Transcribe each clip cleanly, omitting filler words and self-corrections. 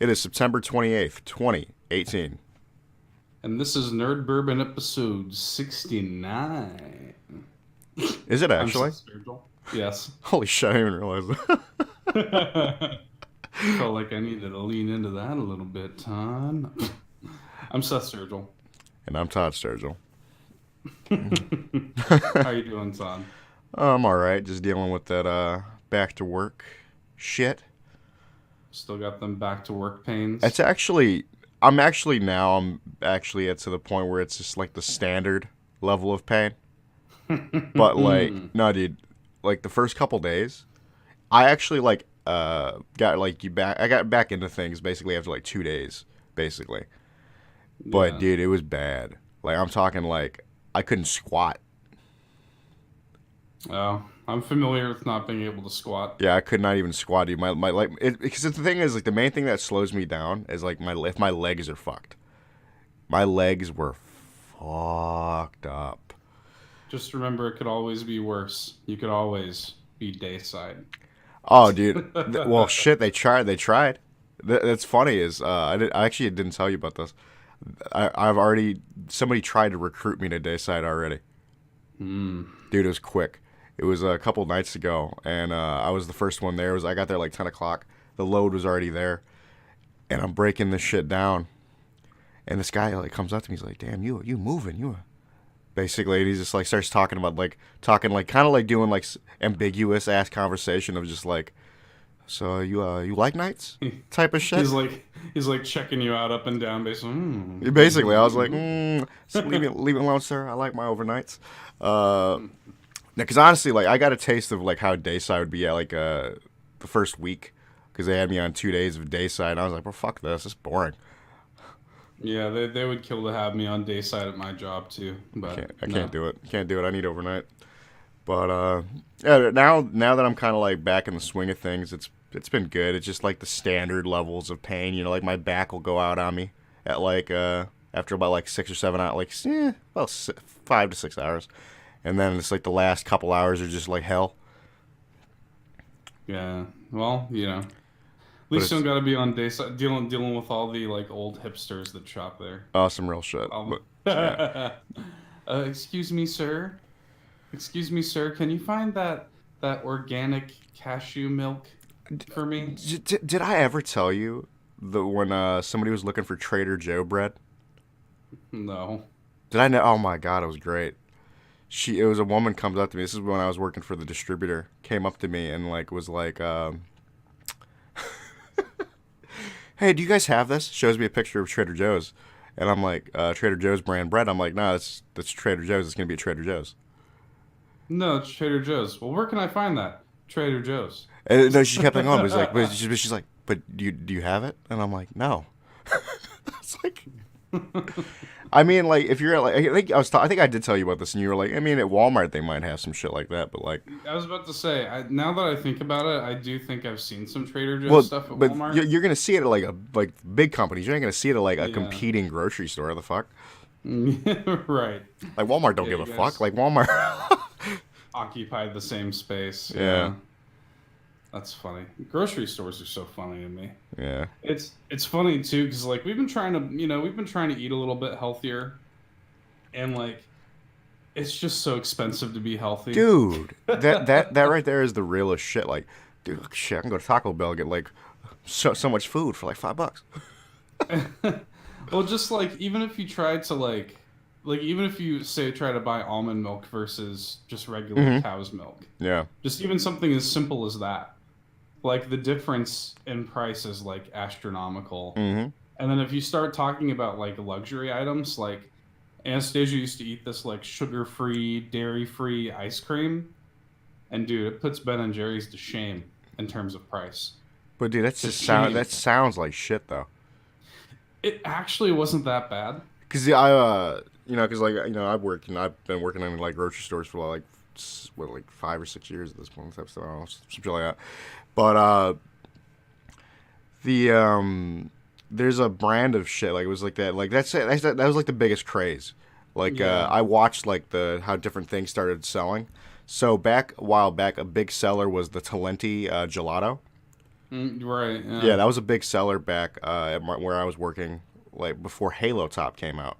It is September 28th, 2018. And this is Nerd Bourbon episode 69. Is it I'm actually? Seth Sturgill. Yes. Holy shit, I didn't even realize that. Felt like I needed to lean into that a little bit, Todd. I'm Seth Sturgill. And I'm Todd Sturgill. How you doing, Todd? I'm alright, just dealing with that back to work shit. Still got them back to work pains? It's actually, I'm actually at to the point where it's just like the standard level of pain. But like, no dude, like the first couple days, I actually I got back into things basically after like 2 days, basically. But Yeah. dude, it was bad. Like I'm talking like I couldn't squat. Oh, I'm familiar with not being able to squat. Yeah, I could not even squat. Dude. My like it, because the thing is like the main thing that slows me down is like if my legs are fucked. My legs were fucked up. Just remember, it could always be worse. You could always be dayside. Oh, dude. Well, shit. They tried. That's funny. I actually didn't tell you about this. I've already somebody tried to recruit me to Dayside already. Dude, it was quick. It was a couple nights ago, and I was the first one there. I got there like 10 o'clock. The load was already there, and I'm breaking this shit down. And this guy like comes up to me. He's like, "Damn, you moving? You." Basically, and he just like starts talking about kind of like doing like ambiguous ass conversation of just like, so you like nights type of shit. He's like checking you out up and down, basically. Basically, I was like, just leave it alone, sir. I like my overnights. Because honestly, like I got a taste of like how Dayside would be at like the first week, because they had me on 2 days of Dayside, and I was like, well, fuck this. It's boring. Yeah, they would kill to have me on dayside at my job too, but I no. can't do it. Can't do it. I need overnight. But yeah, now that I'm kind of like back in the swing of things, it's been good. It's just like the standard levels of pain. You know, like my back will go out on me at like after about like 6 or 7 hours, like about 5 to 6 hours, and then it's like the last couple hours are just like hell. Yeah, well, at But least you it's don't got to be on dayside dealing with all the like old hipsters that shop there. some real shit. Um, But yeah, excuse me, sir. Excuse me, sir. Can you find that organic cashew milk for me? did I ever tell you that when somebody was looking for Trader Joe bread? No. Did I know? Oh my god, it was great. It was a woman comes up to me. This is when I was working for the distributor. Came up to me and like was like, "Hey, do you guys have this?" Shows me a picture of Trader Joe's, and I'm like, "Trader Joe's brand bread." I'm like, "No, that's Trader Joe's. It's gonna be at Trader Joe's." No, it's Trader Joe's. Well, where can I find that? Trader Joe's. And no, she kept going on. But she's like, "But do you have it?" And I'm like, "No." It's like. I mean, like, if you're like, I think I did tell you about this, and you were like, I mean, at Walmart they might have some shit like that, but like, I was about to say, now that I think about it, I do think I've seen some Trader Joe's well, stuff at but Walmart. you're gonna see it at like big companies. You're not gonna see it at like a Yeah. competing grocery store. The fuck, Right. like Walmart don't Yeah, give you a guys fuck. Like Walmart, occupied the same space. yeah, That's funny. Grocery stores are so funny to me. yeah, It's funny too because like we've been trying to eat a little bit healthier, and like it's just so expensive to be healthy. dude, that right there is the realest shit. Like, dude, shit, I can go to Taco Bell and get like so much food for like $5. Well, just like even if you tried to like even if you say try to buy almond milk versus just regular cow's milk, Yeah, just even something as simple as that, like the difference in price is like astronomical. mm-hmm. And then if you start talking about like luxury items, like Anastasia used to eat this like sugar-free, dairy-free ice cream, and dude, it puts Ben and Jerry's to shame in terms of price. But dude, To shame. that sounds like shit though. It actually wasn't that bad. Cause cause like I've been working in like grocery stores for like 5 or 6 years at this point. So I don't know, some shit like that. But there's a brand of shit like it was like that. Like that was like the biggest craze. Like Yeah. I watched like how different things started selling. So a while back, a big seller was the Talenti gelato. Right. Yeah, Yeah. that was a big seller back where I was working, like before Halo Top came out.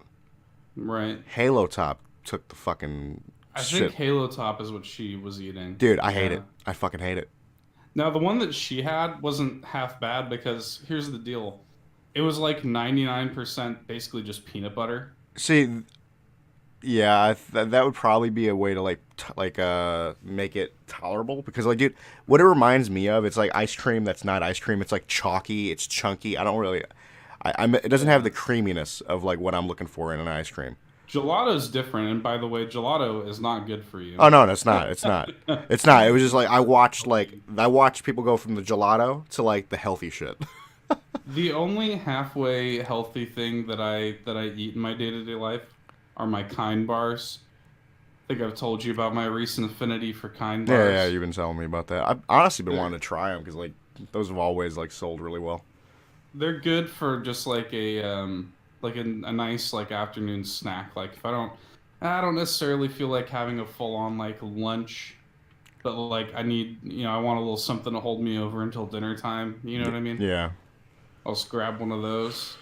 Right. Halo Top took the fucking I think shit. Halo Top is what she was eating. Dude, I hate Yeah. it. I fucking hate it. Now the one that she had wasn't half bad because here's the deal. It was like 99% basically just peanut butter. See, yeah, that would probably be a way to make it tolerable because like, dude, what it reminds me of, it's like ice cream that's not ice cream. It's like chalky. It's chunky. I don't really. It doesn't have Yeah. the creaminess of like what I'm looking for in an ice cream. Gelato's different, and by the way, gelato is not good for you. Oh no, it's not. It's not. It's not. It was just like I watched people go from the gelato to like the healthy shit. The only halfway healthy thing that I eat in my day-to-day life are my Kind bars. I think I've told you about my recent affinity for Kind Yeah, yeah, bars. you've been telling me about that. I've honestly been They're wanting to try them because like those have always like sold really well. they're good for just like a nice like afternoon snack. Like if I don't necessarily feel like having a full-on like lunch, but like I want a little something to hold me over until dinner time. You know what I mean? Yeah. I'll just grab one of those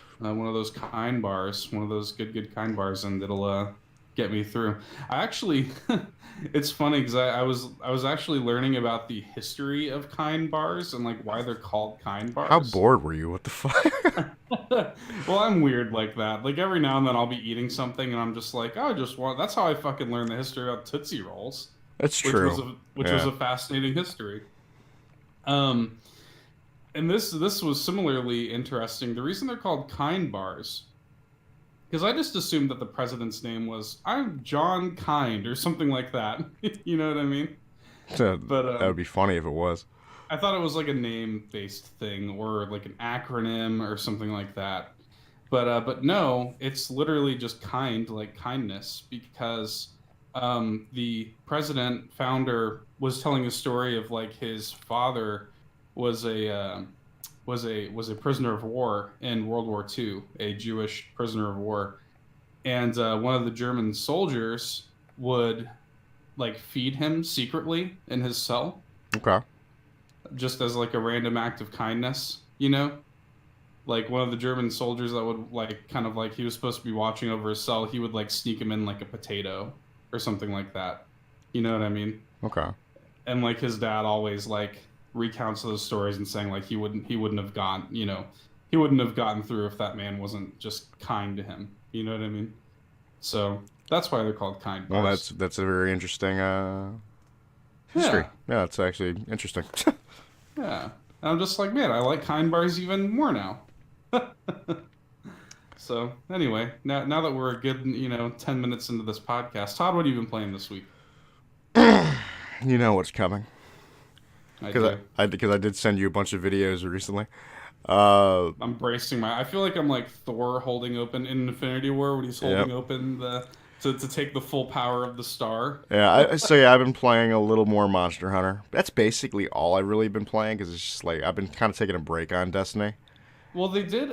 Kind bars, one of those good Kind bars, and it'll get me through. I actually, it's funny because I was actually learning about the history of Kind bars and like why they're called Kind How bars. bored were you? What the fuck? Well, I'm weird like that. Like every now and then I'll be eating something and I'm just like, oh, I just want. That's how I fucking learned the history about Tootsie Rolls, That's true. which was Yeah. a fascinating history. Um, and this was similarly interesting. The reason they're called Kind bars, because I just assumed that the president's name was I'm John Kind or something like that. You know what I mean? That But would be funny if it was. I thought it was like a name-based thing or like an acronym or something like that. But no, it's literally just kind, like kindness, because the president founder was telling a story of like his father was a prisoner of war in World War II, a Jewish prisoner of war, and one of the German soldiers would like feed him secretly in his cell, Okay. just as like a random act of kindness, you know? Like one of the German soldiers that would like kind of like he was supposed to be watching over his cell, he would like sneak him in like a potato or something like that. You know what I mean? Okay. And like his dad always like recounts those stories and saying like he wouldn't have gone, he wouldn't have gotten through if that man wasn't just kind to him. You know what I mean? So that's why they're called kind Well, bars. that's a very interesting history. Yeah, Yeah, it's actually interesting. yeah. And I'm just like, man, I like kind bars even more now. So anyway, now that we're a good 10 minutes into this podcast, Todd, what have you been playing this week? You know what's coming I because do. I did send you a bunch of videos recently. I'm bracing my. I feel like I'm like Thor holding open in Infinity War when he's Yep. holding open the to take the full power of the star. Yeah, so I've been playing a little more Monster Hunter. That's basically all I've really been playing because it's just like I've been kind of taking a break on Destiny. Well, they did.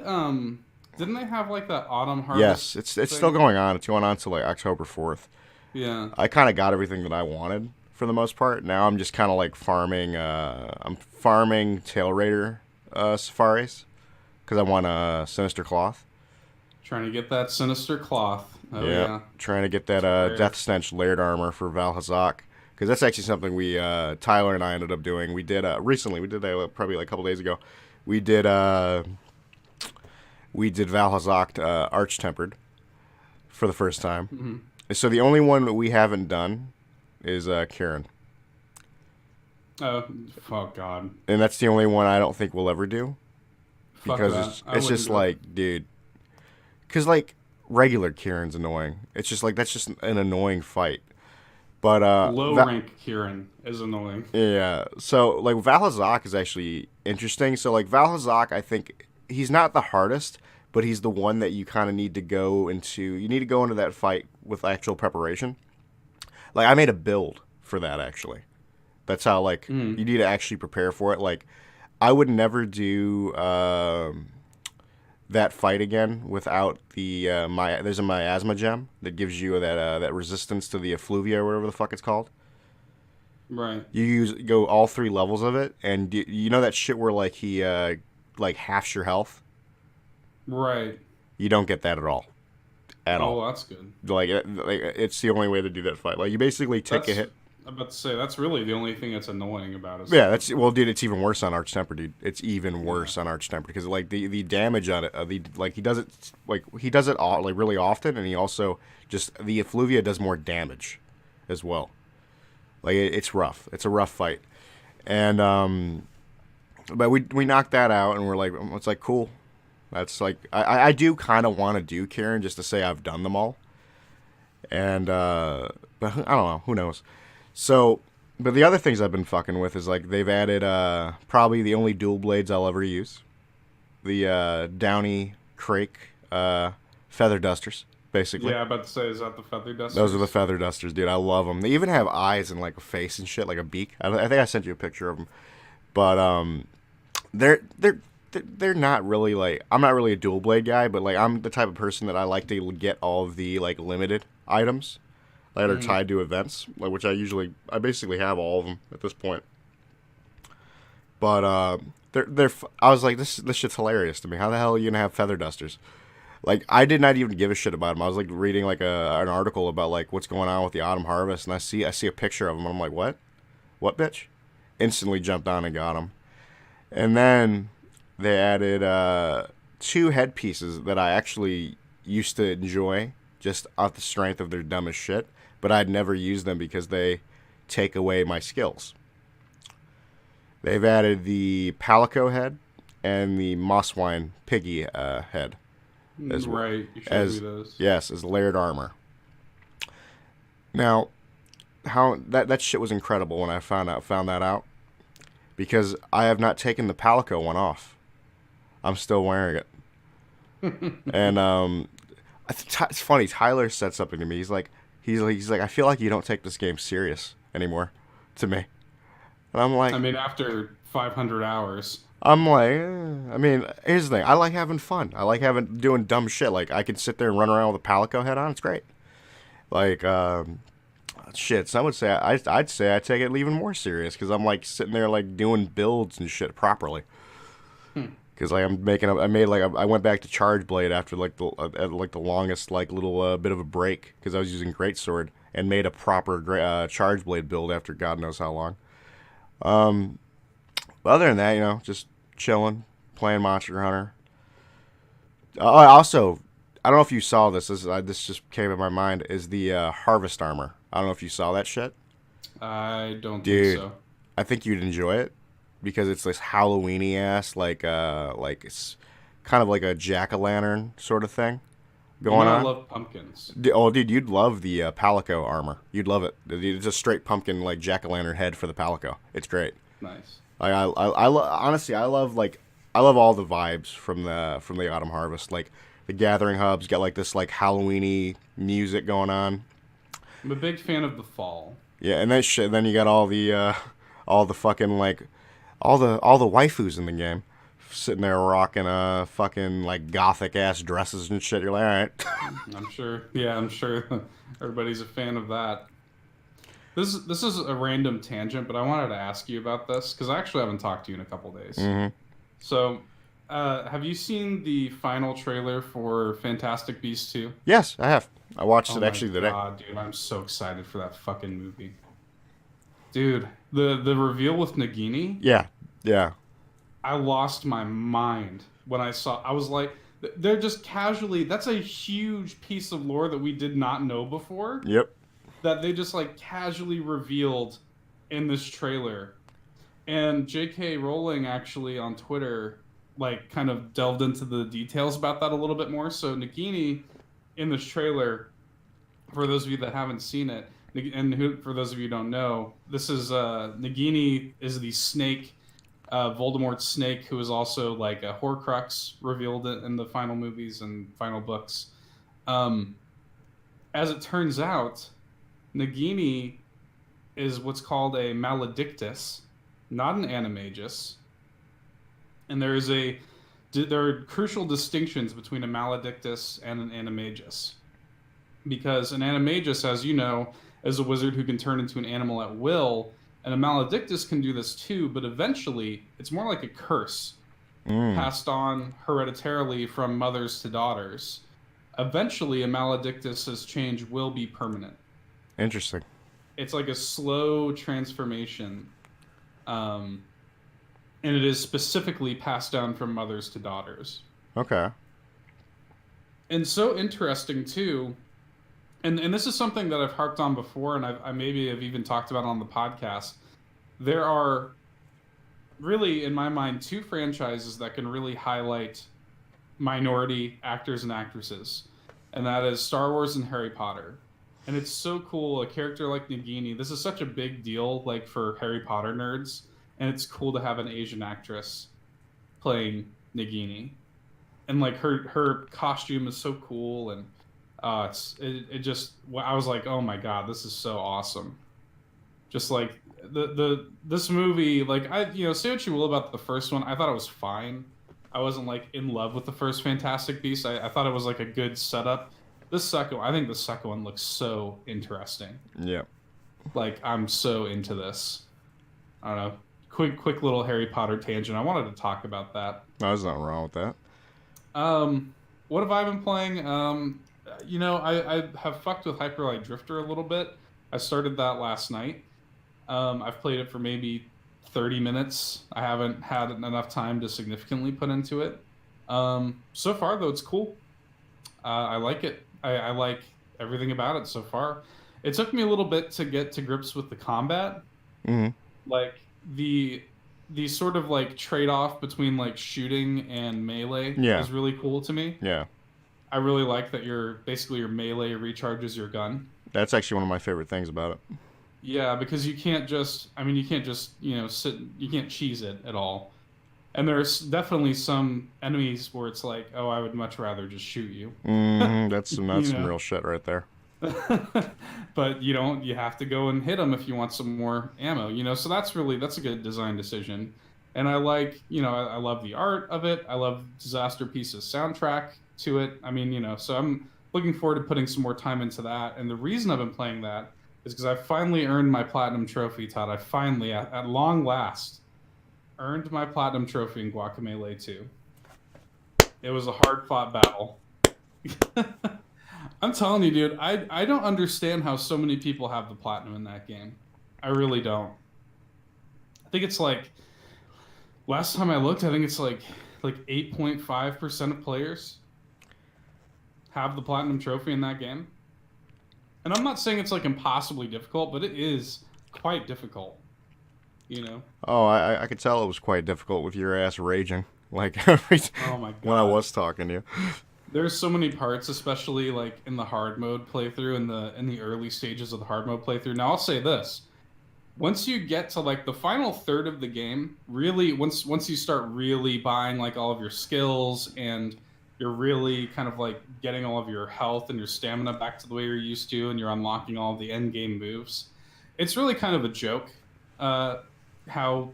Didn't they have like that autumn Yes, harvest it's still thing? going on. It's going on till like October 4th. Yeah. I kind of got everything that I wanted for the most part. Now I'm just kind of like farming. I'm farming Tail Raider safaris because I want a Sinister Cloth. Trying to get that sinister cloth. Oh Yeah, yeah. trying to get that Rare. Death Stench layered armor for Valhazak because that's actually something we Tyler and I ended up doing. We did recently. We did that probably like a couple days ago. We did Valhazak Arch Tempered for the first time. Hmm. So the only one that we haven't done is Kieran, Oh, fuck God. and that's the only one I don't think we'll ever do Fuck because that. it's I it's wouldn't just do it. like, dude, because like regular Kieran's annoying. It's just like that's just an annoying fight. But Low rank Kieran is annoying. yeah, so like Valhazak is actually interesting. So like Valhazak, I think he's not the hardest, but he's the one that you kind of need to go into. You need to go into that fight with actual preparation. Like I made a build for that actually. That's how like Mm. you need to actually prepare for it. Like I would never do that fight again without the there's a miasma gem that gives you that resistance to the effluvia or whatever the fuck it's called. Right. You go all 3 levels of it, and you know that shit where like he like halves your health. Right. You don't get that at Oh, all. well, that's good. Like it's the only way to do that fight. Like you basically take a That's hit. I'm about to say that's really the only thing that's annoying about it. Yeah, that's well, dude. It's even worse on Arch Temper, dude. It's even Yeah. worse on Arch Temper because like the damage on it, the like he does it all like really often, and he also just the effluvia does more damage, as well. Like it's rough. It's a rough fight, and but we knocked that out, and we're like, it's like cool. That's like I do kind of want to do Kieran just to say I've done them all, and but I don't know. Who knows? So, but the other things I've been fucking with is like they've added probably the only dual blades I'll ever use, the Downy Crake feather dusters, basically. Yeah, I'm about to say, is that the feather dusters? Those are the feather dusters, dude. I love them. They even have eyes and like a face and shit, like a beak. I think I sent you a picture of them, but they're not really like I'm not really a dual blade guy, but like I'm the type of person that I like to get all of the like limited items that are tied to events, like which I basically have all of them at this point. But I was like this shit's hilarious to me. How the hell are you gonna have feather dusters? Like I did not even give a shit about them. I was like reading like an article about like what's going on with the autumn harvest, and I see a picture of them, and I'm like, what bitch? Instantly jumped on and got them, and then they added 2 headpieces that I actually used to enjoy just off the strength of their dumb as shit, but I'd never used them because they take away my skills. They've added the Palico head and the Mosswine Piggy head. As well, right, you showed as me those. yes, as layered armor. Now, how that shit was incredible when I found that out, because I have not taken the Palico one off. I'm still wearing it, and it's funny. Tyler said something to me. He's like, I feel like you don't take this game serious anymore, to me, and I'm like, I mean, after 500 hours. I mean, here's the thing. I like having fun. I like doing dumb shit. Like, I can sit there and run around with a Palico head on. It's great. Like, shit. Some would say, I'd say I take it even more serious because I'm, like, sitting there, like, doing builds and shit properly. Because, like, I went back to Charge Blade after, like, the longest, like, little bit of a break because I was using Greatsword and made a proper Charge Blade build after God knows how long. But other than that, just chilling, playing Monster Hunter. Also, I don't know if you saw this. This just came in my mind. Is the Harvest Armor? I don't know if you saw that shit. I don't Dude, think so. I think you'd enjoy it because it's this Halloweeny ass like it's kind of like a jack-o'-lantern sort of thing going I on. love pumpkins. Dude, you'd love the Palico armor. You'd love it. It's a straight pumpkin like jack-o'-lantern head for the Palico. It's great. Nice. Like honestly, I love all the vibes from the Autumn Harvest. Like the Gathering Hubs got like this like Halloweeny music going on. I'm a big fan of the fall. Yeah, and that shit. Then you got all the fucking like all the waifus in the game sitting there rocking fucking like gothic ass dresses and shit. You're like, all right. I'm sure. Yeah, I'm sure everybody's a fan of that. This is a random tangent, but I wanted to ask you about this because I actually haven't talked to you in a couple days. Mm-hmm. So, have you seen the final trailer for Fantastic Beasts 2? Yes, I have. I watched it actually today. God, dude, I'm so excited for that fucking movie. Dude, the reveal with Nagini, Yeah. I lost my mind when I saw. I was like, they're just casually. That's a huge piece of lore that we did not know before. Yep. That they just like casually revealed in this trailer. And J.K. Rowling actually on Twitter like kind of delved into the details about that a little bit more. So Nagini in this trailer, for those of you that haven't seen it, and for those of you who don't know, this is Nagini is the snake, Voldemort's snake, who is also like a Horcrux revealed in the final movies and final books. As it turns out, Nagini is what's called a maledictus, not an animagus. And there are crucial distinctions between a maledictus and an animagus. Because an animagus, as you know, is a wizard who can turn into an animal at will, And a maledictus can do this too, but eventually it's more like a curse Mm. passed on hereditarily from mothers to daughters. Eventually, a maledictus's change will be permanent. Interesting. It's like a slow transformation, and it is specifically passed down from mothers to daughters. Okay. And so interesting too. And this is something that I've harped on before, and I maybe have even talked about on the podcast. There are really, in my mind, two franchises that can really highlight minority actors and actresses, and that is Star Wars and Harry Potter. And it's so cool, a character like Nagini. This is such a big deal, like for Harry Potter nerds, and it's cool to have an Asian actress playing Nagini, and like her costume is so cool, and it just I was like, oh my god, this is so awesome. Just like this movie, like say what you will about the first one, I thought it was fine. I wasn't like in love with the first Fantastic Beast. I thought it was like a good setup. I think the second one looks so interesting. Yeah. Like I'm so into this. I don't know. Quick little Harry Potter tangent. I wanted to talk about that. No, there's nothing wrong with that. What have I been playing? I have fucked with Hyper Light Drifter a little bit. I started that last night. I've played it for maybe 30 minutes. I haven't had enough time to significantly put into it. So far, though, it's cool. I like it. I like everything about it so far. It took me a little bit to get to grips with the combat. Mm-hmm. Like the sort of like trade-off between like shooting and melee is really cool to me. Yeah. I really like that your melee recharges your gun. That's actually one of my favorite things about it. Yeah, because you can't just sit, you can't cheese it at all. And there's definitely some enemies where it's like, oh, I would much rather just shoot you. Mm-hmm. That's some real shit right there. But you have to go and hit them if you want some more ammo, so that's a good design decision. And I like, I love the art of it. I love Disaster Piece's soundtrack to it. I mean, so I'm looking forward to putting some more time into that. And the reason I've been playing that is because I finally earned my platinum trophy, Todd. I finally, at long last, earned my platinum trophy in Guacamelee 2. It was a hard-fought battle. I'm telling you, dude, I don't understand how so many people have the platinum in that game. I really don't. I think it's like, last time I looked, I think it's like 8.5% of players have the platinum trophy in that game. And I'm not saying it's like impossibly difficult, but it is quite difficult. Oh, I could tell it was quite difficult with your ass raging. Like every oh my God. When I was talking to you. There's so many parts, especially like in the hard mode playthrough, in the early stages of the hard mode playthrough. Now I'll say this. Once you get to like the final third of the game, really once you start really buying like all of your skills and you're really kind of like getting all of your health and your stamina back to the way you're used to, and you're unlocking all of the end game moves, it's really kind of a joke how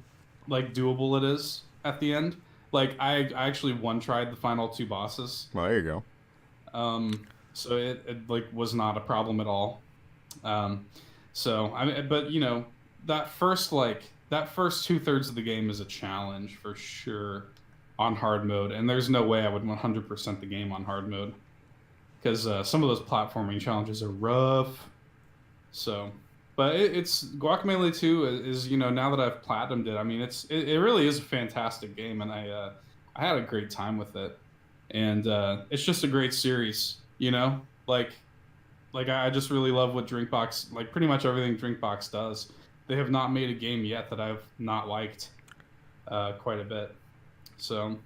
like doable it is at the end. Like I actually one-tried the final two bosses. Well, there you go. So it like was not a problem at all. So but that first 2/3 of the game is a challenge for sure on hard mode, and there's no way I would 100% the game on hard mode, because some of those platforming challenges are rough. So, but it's Guacamelee 2 is now that I've platinumed it, I mean it really is a fantastic game, and I had a great time with it, and it's just a great series, like I just really love what Drinkbox, like pretty much everything Drinkbox does. They have not made a game yet that I've not liked quite a bit. So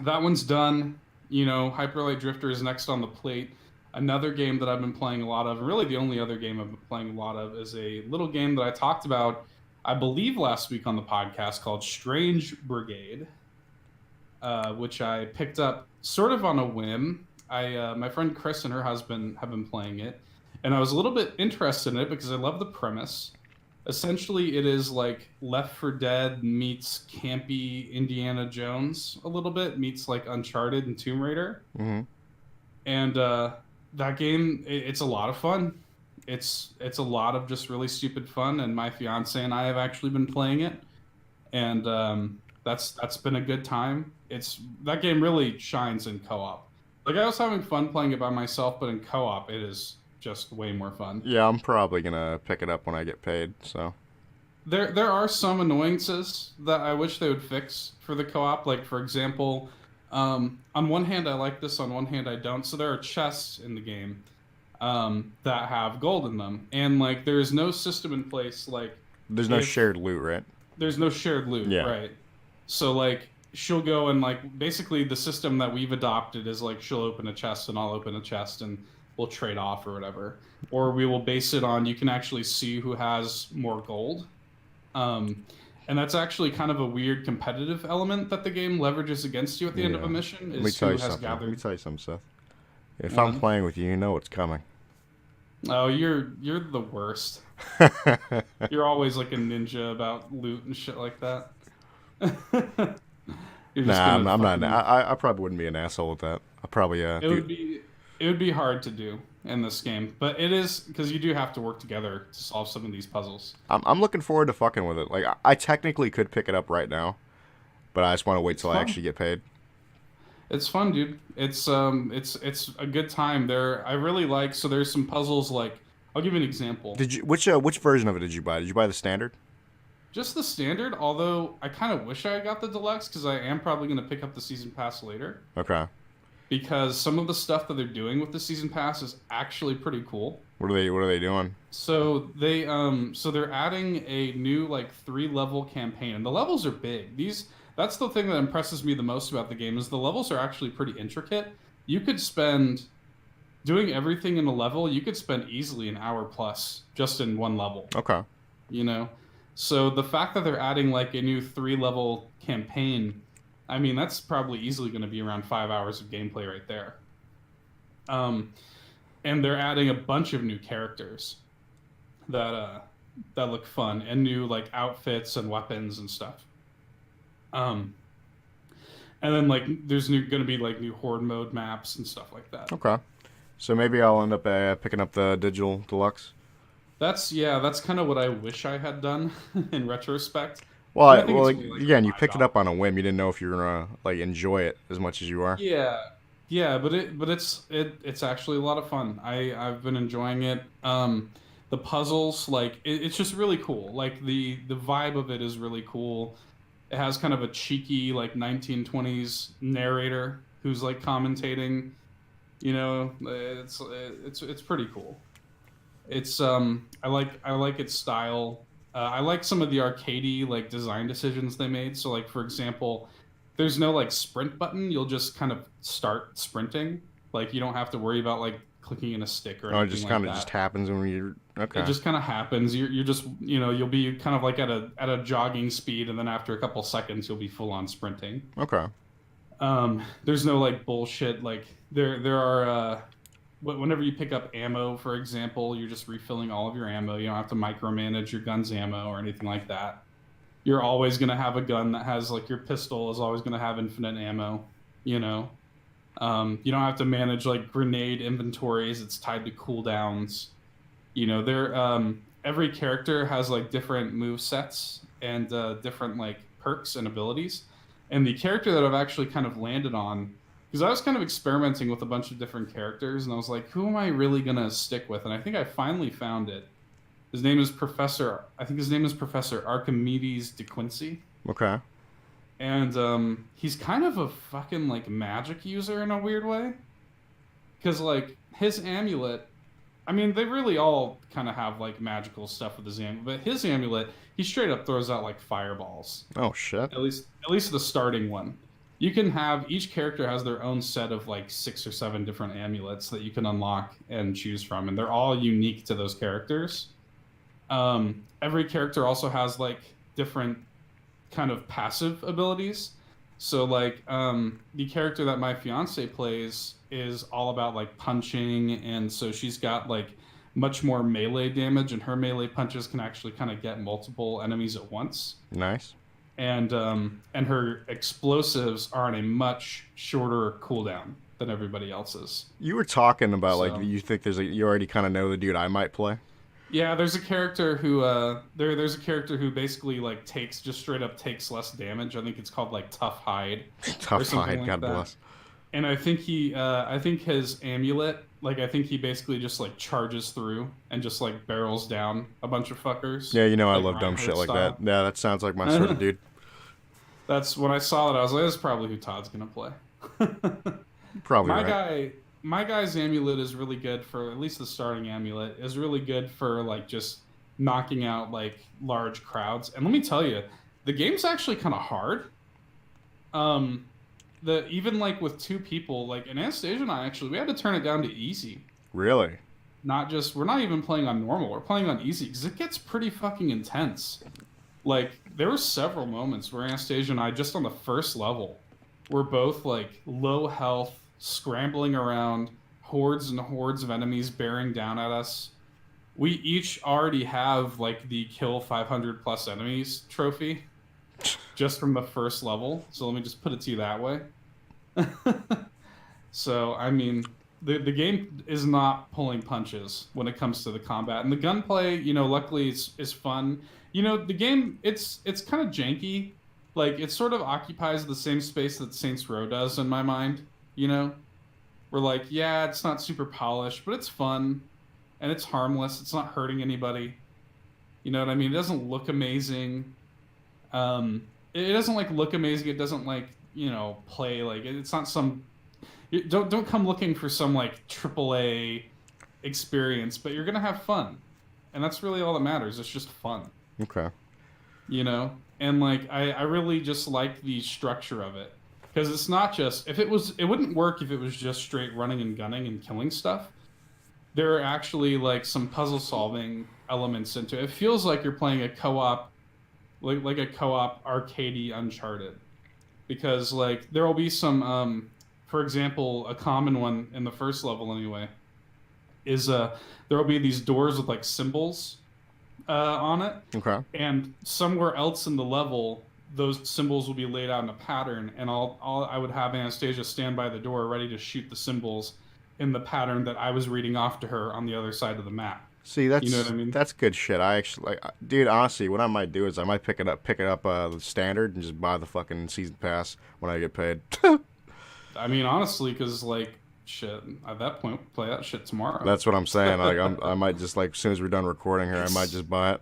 that one's done. Hyper Light Drifter is next on the plate. Another game that I've been playing a lot of, and really the only other game I've been playing a lot of, is a little game that I talked about, I believe, last week on the podcast, called Strange Brigade, which I picked up sort of on a whim. My friend Chris and her husband have been playing it, and I was a little bit interested in it because I love the premise. Essentially, it is like Left 4 Dead meets campy Indiana Jones a little bit, meets like Uncharted and Tomb Raider. Mm-hmm. And that game, it's a lot of fun. It's a lot of just really stupid fun, and my fiance and I have actually been playing it, and that's been a good time. It's that game really shines in co-op. Like I was having fun playing it by myself, but in co-op it is just way more fun. Yeah, I'm probably gonna pick it up when I get paid. So There are some annoyances that I wish they would fix for the co-op. Like for example, on one hand I like this, on one hand I don't. So there are chests in the game that have gold in them, and like there is no system in place. Like there's no if shared loot, right? there's no shared loot, Yeah. right? So like she'll go and like basically the system that we've adopted is like she'll open a chest and I'll open a chest and we'll trade off or whatever. Or we will base it on you can actually see who has more gold. And that's actually kind of a weird competitive element that the game leverages against you at the end of a Yeah. mission Let me is tell who you has something. Let me gathered. tell you something, Seth. If I'm One. playing with you, you know what's coming. Oh, you're the worst. You're always like a ninja about loot and shit like that. You're just Nah, gonna I'm not. fucking I probably wouldn't be an asshole with that. I probably it do. would be it would be hard to do in this game, but it is because you do have to work together to solve some of these puzzles. I'm looking forward to fucking with it. Like I technically could pick it up right now, but I just want to wait It's till I fun. actually get paid. It's fun, dude. It's a good time. There I really like so there's some puzzles like I'll give you an example. Did you which version of it did you buy? Did you buy the standard? Just the standard, although I kind of wish I got the deluxe because I am probably going to pick up the season pass later Okay. because some of the stuff that they're doing with the season pass is actually pretty cool. What are they doing? So they're adding a new like 3 level campaign, and the levels are big. These That's the thing that impresses me the most about the game is the levels are actually pretty intricate. You could spend doing everything in a level. You could spend easily an hour plus just in one level. Okay. You know, so the fact that they're adding like a new 3 level campaign, I mean that's probably easily going to be around 5 hours of gameplay right there. Um, and they're adding a bunch of new characters that that look fun and new like outfits and weapons and stuff. Um, and then like there's going to be like new horde mode maps and stuff like that. Okay. So maybe I'll end up picking up the digital deluxe. That's kind of what I wish I had done in retrospect. Well, And I think well, it's like, only like again, you picked it $5. up on a whim. You didn't know if you were gonna like enjoy it as much as you are. Yeah, yeah, but it's actually a lot of fun. I've been enjoying it. The puzzles, like it's just really cool. Like the vibe of it is really cool. It has kind of a cheeky like 1920s narrator who's like commentating. You know, it's pretty cool. I like its style. I like some of the arcadey like design decisions they made. So like for example, there's no like sprint button. You'll just kind of start sprinting. Like you don't have to worry about like clicking in a stick or Oh, it anything just like kind of just that. happens when you're It okay. just kind of happens. You're just you'll be kind of like at a jogging speed, and then after a couple seconds you'll be full on sprinting. Okay. There's no like bullshit like there are whenever you pick up ammo, for example, you're just refilling all of your ammo. You don't have to micromanage your gun's ammo or anything like that. You're always going to have a gun that has like your pistol is always going to have infinite ammo, you know. You don't have to manage like grenade inventories. It's tied to cooldowns. You know, every character has like different move sets and different like perks and abilities. And the character that I've actually kind of landed on, because I was kind of experimenting with a bunch of different characters, and I was like, who am I really gonna stick with? And I think I finally found it. His name is Professor. I think his name is Professor Archimedes de Quincy, Okay. and he's kind of a fucking like magic user in a weird way, because like his amulet. I mean, they really all kind of have like magical stuff with his amulet, but his amulet, he straight up throws out like fireballs. Oh shit. At least the starting one. You can have each character has their own set of like 6 or 7 different amulets that you can unlock and choose from, and they're all unique to those characters. Every character also has like different kind of passive abilities. So like the character that my fiance plays is all about like punching, and so she's got like much more melee damage, and her melee punches can actually kind of get multiple enemies at once. Nice. and her explosives are on a much shorter cooldown than everybody else's. You were talking about like So you think you already kind of know the dude I might play. yeah, there's a character who there's a character who basically like just straight up takes less damage. I think it's called like Tough Hide or Tough something hide, like God that. bless. And I think his amulet, like I think he basically just like charges through and just like barrels down a bunch of fuckers, Yeah, you know I like love dumb shit Reinhardt like that. style. Yeah, that sounds like my sort of dude. That's when I saw that I was like, this is probably who Todd's gonna play. Probably my right. guy, my guy's amulet is really good for at least the starting amulet is really good for like just knocking out like large crowds. And let me tell you, the game's actually kind of hard. Um, the even like with two people, like in Anastasia and I actually we had to turn it down to easy. Really? Not just we're not even playing on normal. We're playing on easy because it gets pretty fucking intense. Like there were several moments where Anastasia and I just on the first level were both like low health, scrambling around, hordes and hordes of enemies bearing down at us. We each already have like the kill 500 plus enemies trophy just from the first level. So let me just put it to you that way. So I mean, the game is not pulling punches when it comes to the combat, and the gunplay, you know, luckily is fun. You know, the game it's kind of janky, like it sort of occupies the same space that Saints Row does in my mind. You know, we're like, yeah, it's not super polished, but it's fun and it's harmless. It's not hurting anybody. You know what I mean? It doesn't look amazing. It doesn't like look amazing. It doesn't like play like it's not some. Don't come looking for some like AAA experience, but you're gonna have fun, and that's really all that matters. It's just fun, Okay. you know. And like I really just like the structure of it because it's not just it wouldn't work if it was just straight running and gunning and killing stuff. There are actually like some puzzle solving elements into it. It feels like you're playing a co-op like a co-op arcadey Uncharted because like there will be some for example a common one in the first level anyway is there will be these doors with like symbols on it, Okay. and somewhere else in the level those symbols will be laid out in a pattern, and I would have Anastasia stand by the door ready to shoot the symbols in the pattern that I was reading off to her on the other side of the map. See, You know what I that's mean? that's good shit. I actually, like, dude. Honestly, what I might do is I might pick it up the standard and just buy the fucking season pass when I get paid. I mean, honestly, because like shit, at that point, play that shit tomorrow. That's what I'm saying. Like I might just like as soon as we're done recording here, I might It's just buy it.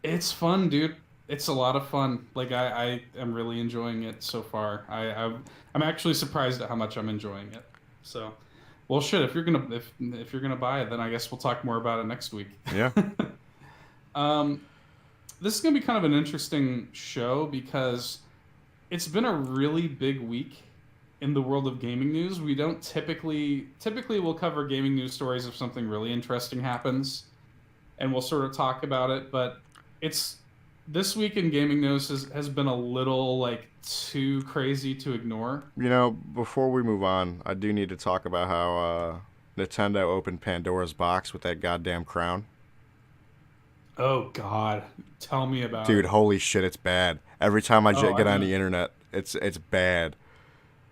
it's fun, dude. It's a lot of fun. Like I am really enjoying it so far. I'm actually surprised at how much I'm enjoying it. So, well, shit. If you're gonna buy it, then I guess we'll talk more about it next week. Yeah. um, this is gonna be kind of an interesting show because it's been a really big week in the world of gaming news. We don't typically we'll cover gaming news stories if something really interesting happens, and we'll sort of talk about it. But it's this week in gaming news has been a little like too crazy to ignore. You know, before we move on, I do need to talk about how Nintendo opened Pandora's box with that goddamn crown. Oh God, tell me about Dude, it. holy shit, it's bad. Every time I Oh, I get on the mean, internet, it's bad.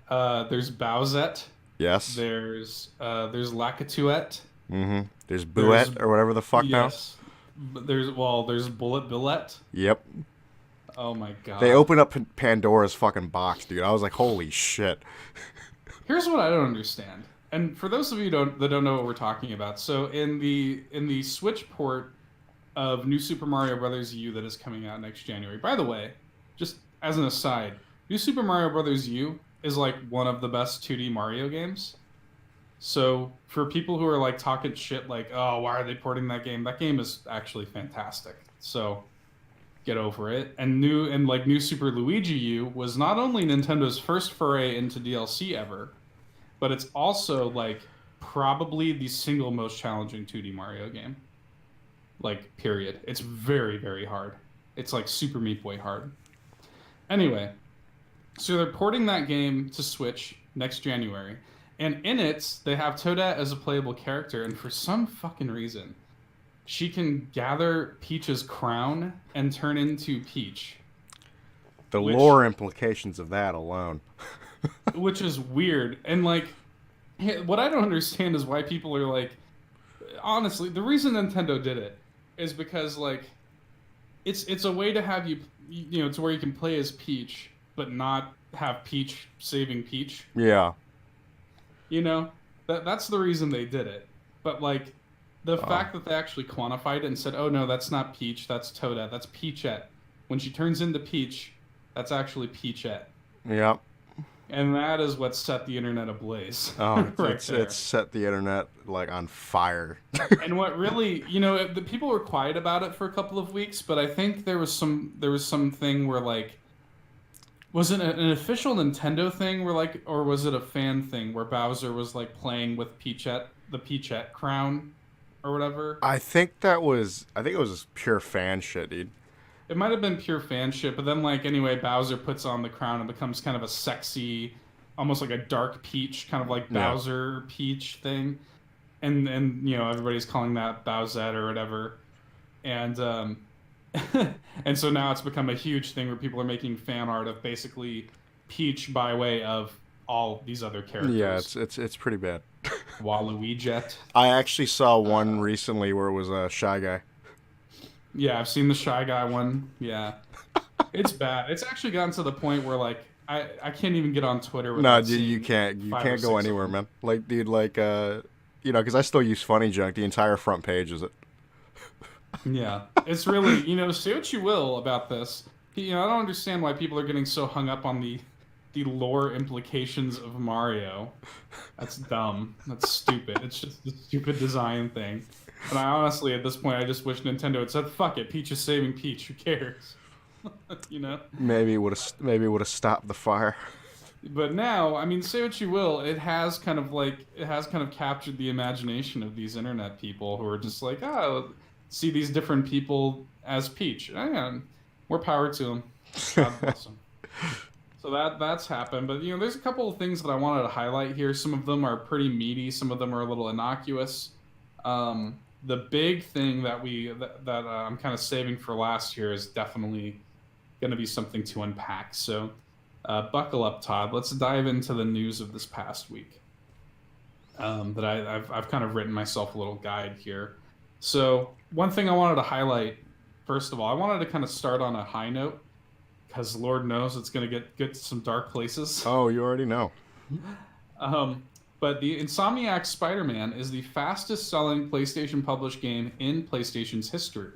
there's Bowsette, Yes. there's Lacatuette, Mm-hmm. There's there's Bouette or whatever the fuck now. yes, there's Bullet Billette. Yep. Oh my They God. opened up Pandora's fucking box, dude. I was like, holy shit. Here's what I don't understand. And for those of you that don't know what we're talking about, so in the Switch port of New Super Mario Bros. U that is coming out next January. By the way, just as an aside, New Super Mario Bros. U is like one of the best 2D Mario games. So for people who are like talking shit like, "Oh, why are they porting that game?" That game is actually fantastic. So get over it. And New Super Luigi U was not only Nintendo's first foray into DLC ever, but it's also like probably the single most challenging 2D Mario game. Like period. It's very very hard. It's like Super Meat Boy hard. Anyway, so they're porting that game to Switch next January. And in it, they have Toadette as a playable character, and for some fucking reason, she can gather Peach's crown and turn into Peach. The which lore implications of that alone. which is weird. And like, what I don't understand is why people are like, honestly, the reason Nintendo did it is because like, it's a way to have you know, to where you can play as Peach, but not have Peach saving Peach. Yeah. You know, that's the reason they did it. But like, the Oh. fact that they actually quantified it and said, "Oh no, that's not Peach, that's Toadette, that's Peachette." When she turns into Peach, that's actually Peachette, Yep. and that is what set the internet ablaze, Oh, right there. it's set the internet like on fire. And what really, you know, the people were quiet about it for a couple of weeks, but I think there was something where like, was it an official Nintendo thing where like, or was it a fan thing where Bowser was like playing with Peachette, the Peachette crown, or whatever? I think it was just pure fan shit, dude. It might have been pure fan shit, but then like anyway, Bowser puts on the crown and becomes kind of a sexy, almost like a dark peach, kind of like Yeah. Bowser Peach thing, and you know everybody's calling that Bowsette or whatever, and and so now it's become a huge thing where people are making fan art of basically Peach by way of all these other characters. Yeah, it's pretty bad. Waluigi. I actually saw one recently where it was a Shy Guy. Yeah, I've seen the Shy Guy one. Yeah, it's bad. It's actually gotten to the point where like I can't even get on Twitter. No, Without dude, you seeing can't 5 or go 6 of anywhere, them. man. Like, dude, like you know, because I still use Funny Junk. The entire front page is it. Yeah, it's really, you know, say what you will about this. You know, I don't understand why people are getting so hung up on the lore implications of Mario. That's dumb. That's stupid. It's just a stupid design thing. And I honestly, at this point, I just wish Nintendo had said, "Fuck it, Peach is saving Peach. Who cares?" You know. Maybe it would have stopped the fire. But now, I mean, say what you will, it has kind of captured the imagination of these internet people who are just like, oh, see these different people as Peach. Yeah, more power to them. God bless them. So that's happened. But you know, there's a couple of things that I wanted to highlight here. Some of them are pretty meaty. Some of them are a little innocuous. The big thing that I'm kind of saving for last here is definitely going to be something to unpack. So. Buckle up, Todd. Let's dive into the news of this past week. That I've kind of written myself a little guide here. So one thing I wanted to highlight, first of all, I wanted to kind of start on a high note because Lord knows it's going to get to some dark places. Oh, you already know. But the Insomniac Spider-Man is the fastest-selling PlayStation published game in PlayStation's history.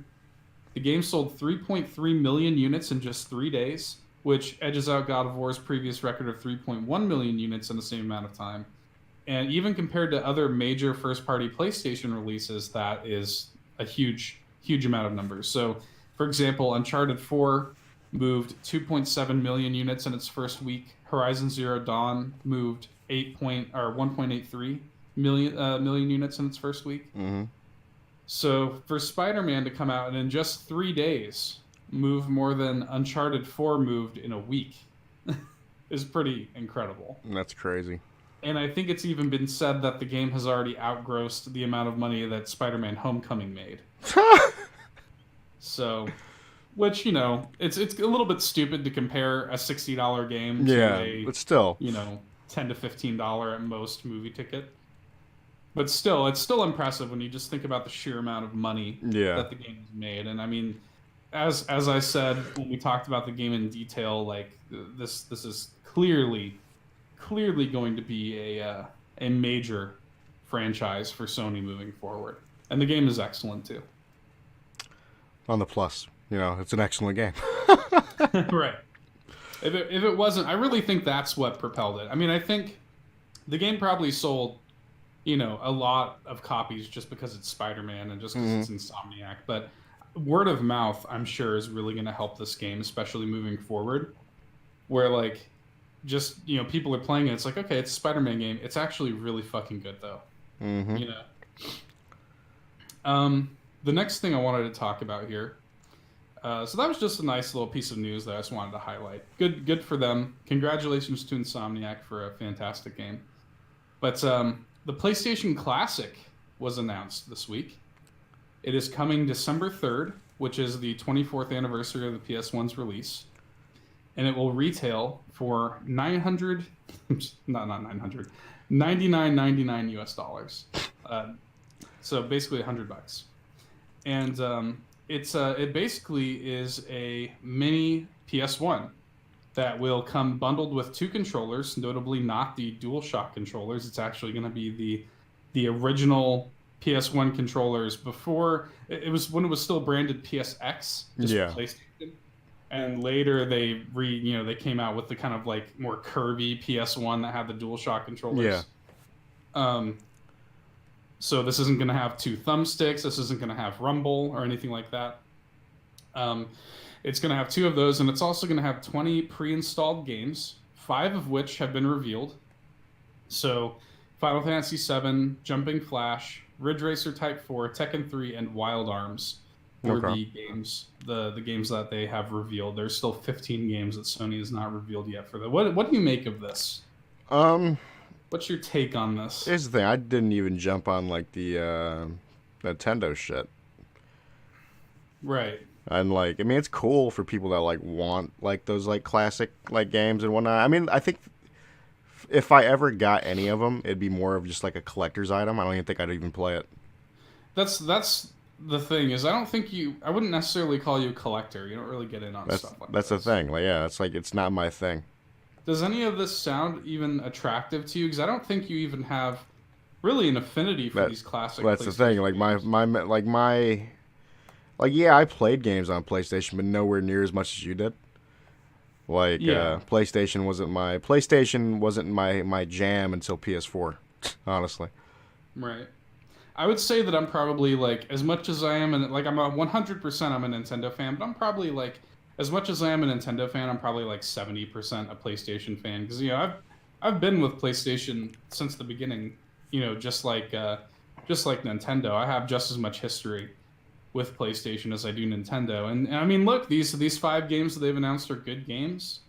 The game sold 3.3 million units in just 3 days, which edges out God of War's previous record of 3.1 million units in the same amount of time. And even compared to other major first-party PlayStation releases, that is a huge, huge amount of numbers. So, for example, Uncharted 4 moved 2.7 million units in its first week. Horizon Zero Dawn moved 1.83 million units in its first week. Mm-hmm. So, for Spider-Man to come out and in just 3 days move more than Uncharted 4 moved in a week is pretty incredible. That's crazy. And I think it's even been said that the game has already outgrossed the amount of money that Spider-Man Homecoming made. So, which, you know, it's a little bit stupid to compare a $60 game to a, but still, you know, $10 to $15 at most movie ticket. But still, it's still impressive when you just think about the sheer amount of money that the game has made. And I mean, as I said when we talked about the game in detail, like this is clearly going to be a major franchise for Sony moving forward, and the game is excellent too. On the plus, you know, it's an excellent game. Right. If it wasn't, I really think that's what propelled it. I mean, I think the game probably sold, you know, a lot of copies just because it's Spider-Man and just because it's Insomniac, but word of mouth, I'm sure, is really going to help this game, especially moving forward, where like just, you know, people are playing it, it's like, okay, it's a Spider-Man game, it's actually really fucking good though. You know. The next thing I wanted to talk about here, so that was just a nice little piece of news that I just wanted to highlight. Good for them. Congratulations to Insomniac for a fantastic game. But the PlayStation Classic was announced this week. It is coming December 3rd, which is the 24th anniversary of the PS1's release. and it will retail for 900, not 900, 99.99 US dollars. Uh, so basically $100. And it basically is a mini PS1 that will come bundled with two controllers, notably not the DualShock controllers. It's actually going to be the original PS1 controllers before it was when it was still branded PSX, just Yeah. PlayStation. And later they came out with the kind of like more curvy PS1 that had the DualShock Yeah. controllers. Um, so this isn't going to have two thumbsticks. This isn't going to have rumble or anything like that. Um, it's going to have two of those, and it's also going to have 20 pre-installed games, five of which have been revealed. So, Final Fantasy VII, Jumping Flash, Ridge Racer Type 4, Tekken 3, and Wild Arms were Okay. the games, the games that they have revealed. There's still 15 games that Sony has not revealed yet for that. What do you make of this? Um, What's your take on this? Here's the thing. I didn't even jump on like the Nintendo shit. Right. And like, I mean, it's cool for people that like want like those like classic like games and whatnot. I mean, I think if I ever got any of them, it'd be more of just like a collector's item. I don't even think I'd even play it. That's the thing is I wouldn't necessarily call you a collector. You don't really get in on That's stuff like that's the this. thing. Like, yeah, it's like it's not my thing. Does any of this sound even attractive to you? Because I don't think you even have really an affinity for That these classic that's the thing. PlayStation Like games. like yeah, I played games on PlayStation, but nowhere near as much as you did. Like Yeah, PlayStation wasn't my jam until PS4. Honestly. right. I would say that I'm probably like as much as I am, and like I'm a 100% I'm a Nintendo fan, but I'm probably like as much as I am a Nintendo fan, I'm probably like 70% a PlayStation fan because I've been with PlayStation since the beginning. Just like Nintendo, I have just as much history with PlayStation as I do Nintendo. And I mean, look, these five games that they've announced are good games.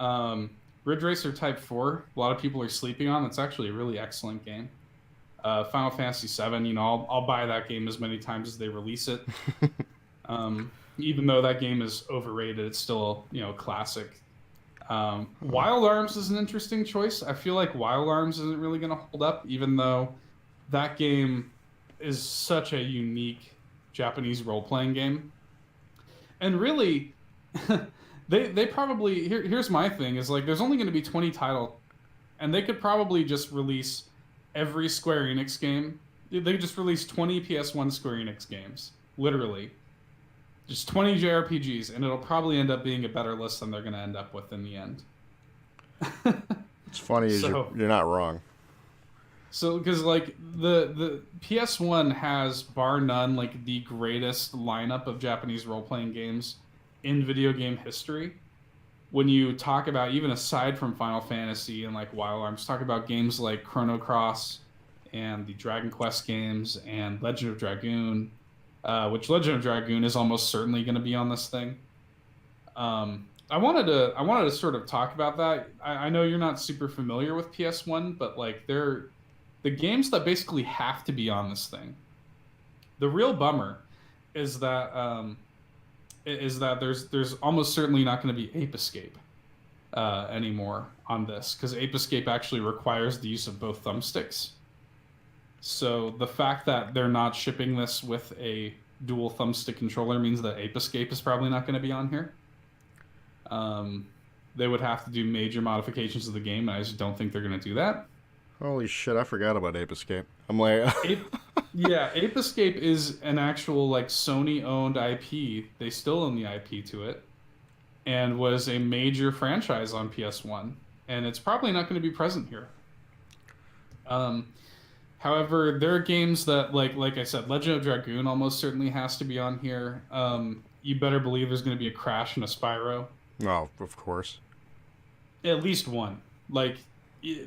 Ridge Racer Type 4, a lot of people are sleeping on. It's actually a really excellent game. Final Fantasy 7, I'll buy that game as many times as they release it. Even though that game is overrated, it's still a classic. Wild Arms is an interesting choice. I feel like Wild Arms isn't really going to hold up, even though that game is such a unique Japanese role playing game. And really, they probably here's my thing is like there's only going to be 20 title, and they could probably just release every Square Enix game. They could just release 20 PS1 Square Enix games, literally, just 20 JRPGs, and it'll probably end up being a better list than they're going to end up with in the end. It's funny as So you're not wrong. So, because like the PS1 has bar none like the greatest lineup of Japanese role playing games in video game history. When you talk about even aside from Final Fantasy and like Wild Arms, talk about games like Chrono Cross and the Dragon Quest games and Legend of Dragoon, which Legend of Dragoon is almost certainly going to be on this thing. I wanted to sort of talk about that. I know you're not super familiar with PS1, but like they're the games that basically have to be on this thing. The real bummer is that there's almost certainly not going to be Ape Escape anymore on this because Ape Escape actually requires the use of both thumbsticks. So the fact that they're not shipping this with a dual thumbstick controller means that Ape Escape is probably not going to be on here. They would have to do major modifications of the game, and I just don't think they're going to do that. Holy shit, I forgot about Ape Escape. I'm like, Ape, yeah, Ape Escape is an actual like Sony owned IP. They still own the IP to it, and was a major franchise on PS1, and it's probably not going to be present here. Um, However, there are games that like I said, Legend of Dragoon almost certainly has to be on here. You better believe there's going to be a Crash and a Spyro, oh, of course. at least one. Like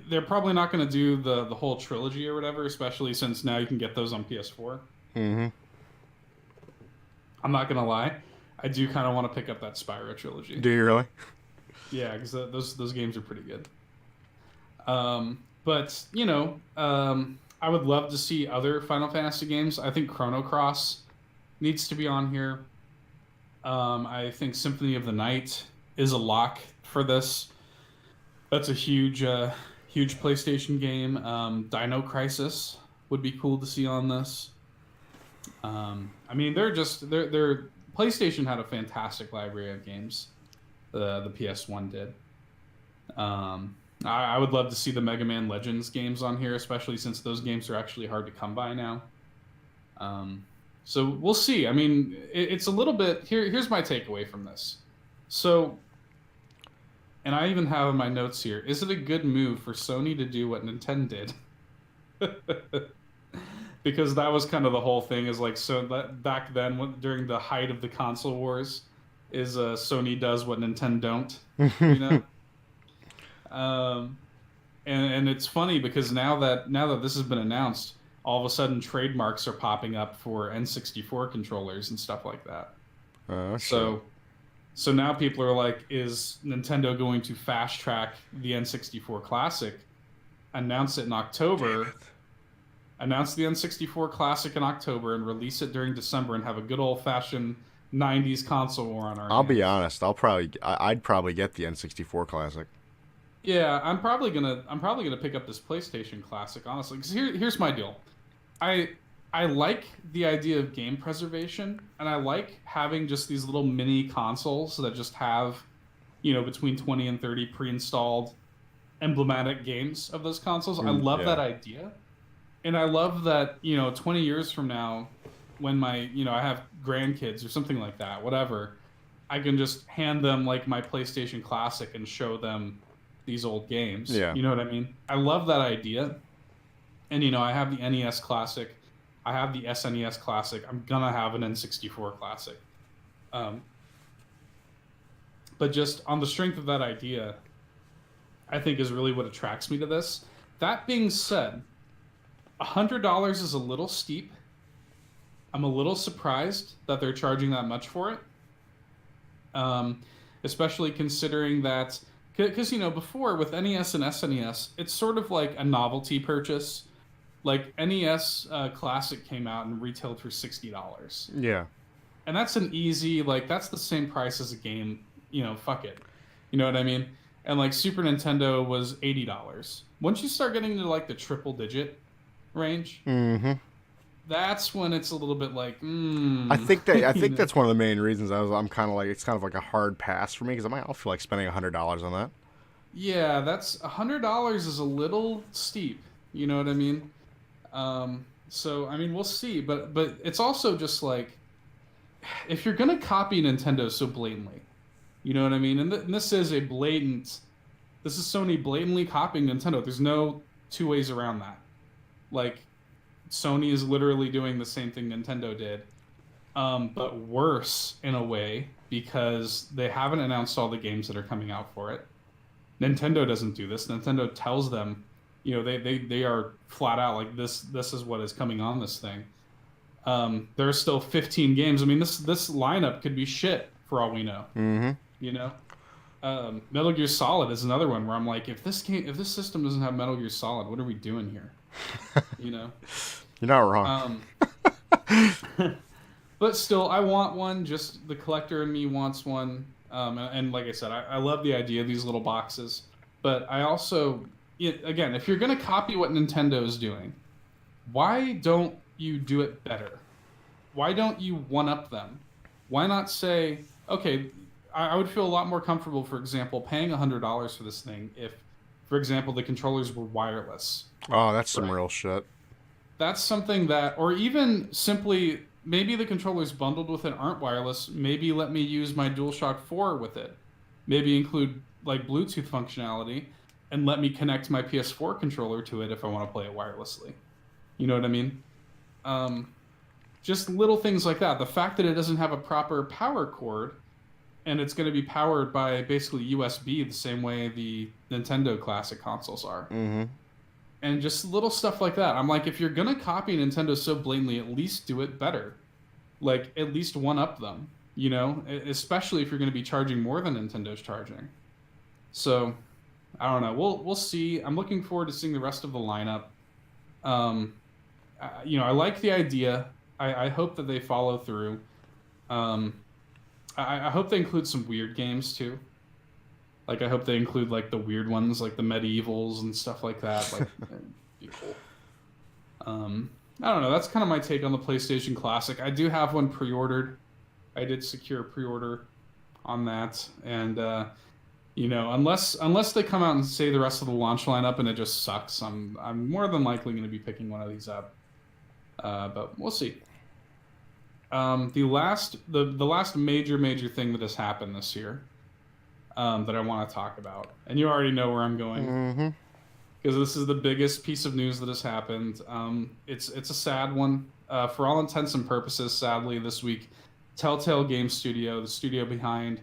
they're probably not going to do the whole trilogy or whatever, especially since now you can get those on PS4. Mm-hmm. I'm not gonna lie, I do kind of want to pick up that Spyro trilogy. Do you really? Yeah, because those games are pretty good. But I would love to see other Final Fantasy games. I think Chrono Cross needs to be on here. I think Symphony of the Night is a lock for this. That's a huge PlayStation game. Dino Crisis would be cool to see on this. I mean, they're PlayStation had a fantastic library of games. The PS1 did. I would love to see the Mega Man Legends games on here, especially since those games are actually hard to come by now. So we'll see. I mean, it's a little bit. Here's my takeaway from this. So, and I even have in my notes here: is it a good move for Sony to do what Nintendo did? Because that was kind of the whole thing. Is like, so that back then, during the height of the console wars, is Sony does what Nintendo don't. You know. And it's funny because now that this has been announced, all of a sudden trademarks are popping up for N64 controllers and stuff like that. So now people are like, is Nintendo going to fast track the N64 Classic, announce it in October, announce the N64 Classic in October and release it during December and have a good old fashioned 90s console war on our I'll hands? be honest. I'd probably get the N64 Classic. Yeah, I'm probably gonna pick up this PlayStation Classic, honestly. Because here's my deal. I like the idea of game preservation, and I like having just these little mini consoles that just have, between 20 and 30 pre-installed emblematic games of those consoles. I love that idea, and I love that 20 years from now, when my I have grandkids or something like that, whatever, I can just hand them like my PlayStation Classic and show them these old games. Yeah. You know what I mean? I love that idea. And I have the NES Classic. I have the SNES Classic. I'm gonna have an N64 Classic. But just on the strength of that idea, I think is really what attracts me to this. That being said, $100 is a little steep. I'm a little surprised that they're charging that much for it. Especially considering that, because before with NES and SNES, it's sort of like a novelty purchase. Like NES Classic came out and retailed for $60. Yeah. And that's an easy, that's the same price as a game. Fuck it. You know what I mean? And like Super Nintendo was $80. Once you start getting into like the triple digit range, that's when it's a little bit like, I think that's one of the main reasons I'm kind of like, it's kind of like a hard pass for me because I don't feel like spending $100 on that. Yeah, that's $100 is a little steep. You know what I mean? So I mean, we'll see, but it's also just like, if you're gonna copy Nintendo so blatantly, you know what I mean? And this is Sony blatantly copying Nintendo. There's no two ways around that. Like, Sony is literally doing the same thing Nintendo did, but worse in a way because they haven't announced all the games that are coming out for it. Nintendo doesn't do this. Nintendo tells them, they are flat out like this is what is coming on this thing. There are still 15 games. I mean, this lineup could be shit for all we know. Metal Gear Solid is another one where I'm like, if this system doesn't have Metal Gear Solid, what are we doing here? You're not wrong. But still, I want one. Just the collector in me wants one. And like I said, I love the idea of these little boxes. But I also, again, if you're going to copy what Nintendo is doing, why don't you do it better? Why don't you one-up them? Why not say, okay, I would feel a lot more comfortable, for example, paying $100 for this thing if, for example, the controllers were wireless. Oh, that's some real shit. That's something that, or even simply, maybe the controllers bundled with it aren't wireless. Maybe let me use my DualShock 4 with it. Maybe include like Bluetooth functionality and let me connect my PS4 controller to it if I want to play it wirelessly. You know what I mean? Just little things like that. The fact that it doesn't have a proper power cord and it's going to be powered by basically USB the same way the Nintendo Classic consoles are. And just little stuff like that. I'm like, if you're going to copy Nintendo so blatantly, at least do it better. Like, at least one-up them, especially if you're going to be charging more than Nintendo's charging. So, I don't know. We'll see. I'm looking forward to seeing the rest of the lineup. I like the idea. I hope that they follow through. I hope they include some weird games, too. Like, I hope they include like the weird ones, like the medievals and stuff like that. Like, it'd be cool. I don't know. That's kind of my take on the PlayStation Classic. I do have one pre-ordered. I did secure a pre-order on that, and unless they come out and say the rest of the launch lineup and it just sucks, I'm more than likely going to be picking one of these up. But we'll see. The last major thing that has happened this year, that I want to talk about, and you already know where I'm going. Mm-hmm. Because this is the biggest piece of news that has happened. It's a sad one. For all intents and purposes, sadly, this week, Telltale Games Studio, the studio behind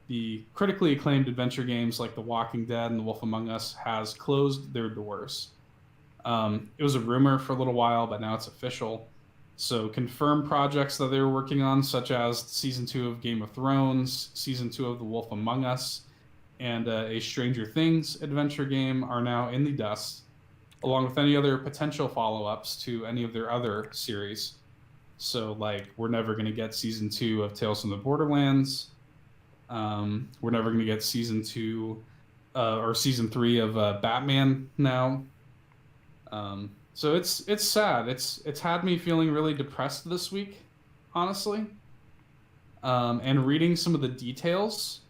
the critically acclaimed adventure games like The Walking Dead and The Wolf Among Us, has closed their doors. It was a rumor for a little while, but now it's official. So confirmed projects that they were working on, such as Season 2 of Game of Thrones, Season 2 of The Wolf Among Us, and a Stranger Things adventure game, are now in the dust, along with any other potential follow-ups to any of their other series. So, like, we're never going to get Season 2 of Tales from the Borderlands. We're never going to get Season 2 or Season 3 of Batman now. So it's sad. It's had me feeling really depressed this week, honestly. And reading some of the details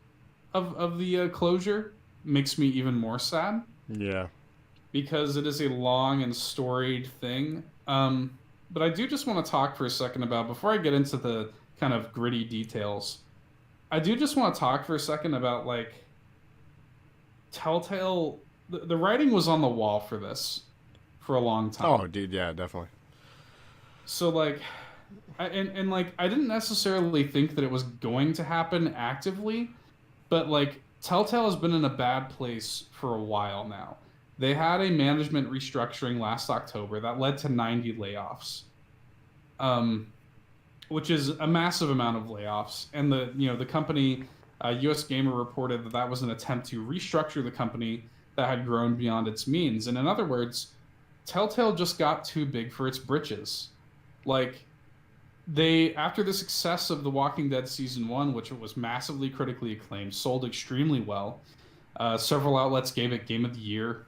of the closure makes me even more sad. Yeah. Because it is a long and storied thing. But I do just want to talk for a second about, before I get into the kind of gritty details, I do just want to talk for a second about, like, Telltale. The writing was on the wall for this for a long time. Oh, dude, yeah, definitely. So, like, I didn't necessarily think that it was going to happen actively, but, like, Telltale has been in a bad place for a while now. They had a management restructuring last October that led to 90 layoffs, which is a massive amount of layoffs. And the company, US Gamer, reported that was an attempt to restructure the company that had grown beyond its means. And in other words, Telltale just got too big for its britches. Like, after the success of The Walking Dead Season 1, which was massively critically acclaimed, sold extremely well. Several outlets gave it Game of the Year.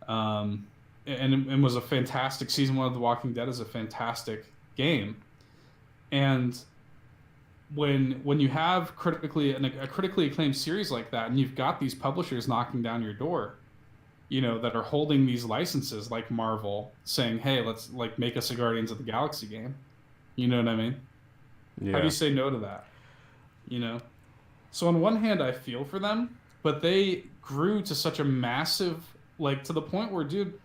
And was a fantastic Season 1 of The Walking Dead is a fantastic game. And when you have a critically acclaimed series like that, and you've got these publishers knocking down your door, that are holding these licenses, like Marvel, saying, hey, let's, like, make us a Guardians of the Galaxy game. You know what I mean? Yeah. How do you say no to that? So on one hand, I feel for them, but they grew to such a massive, like, to the point where, dude,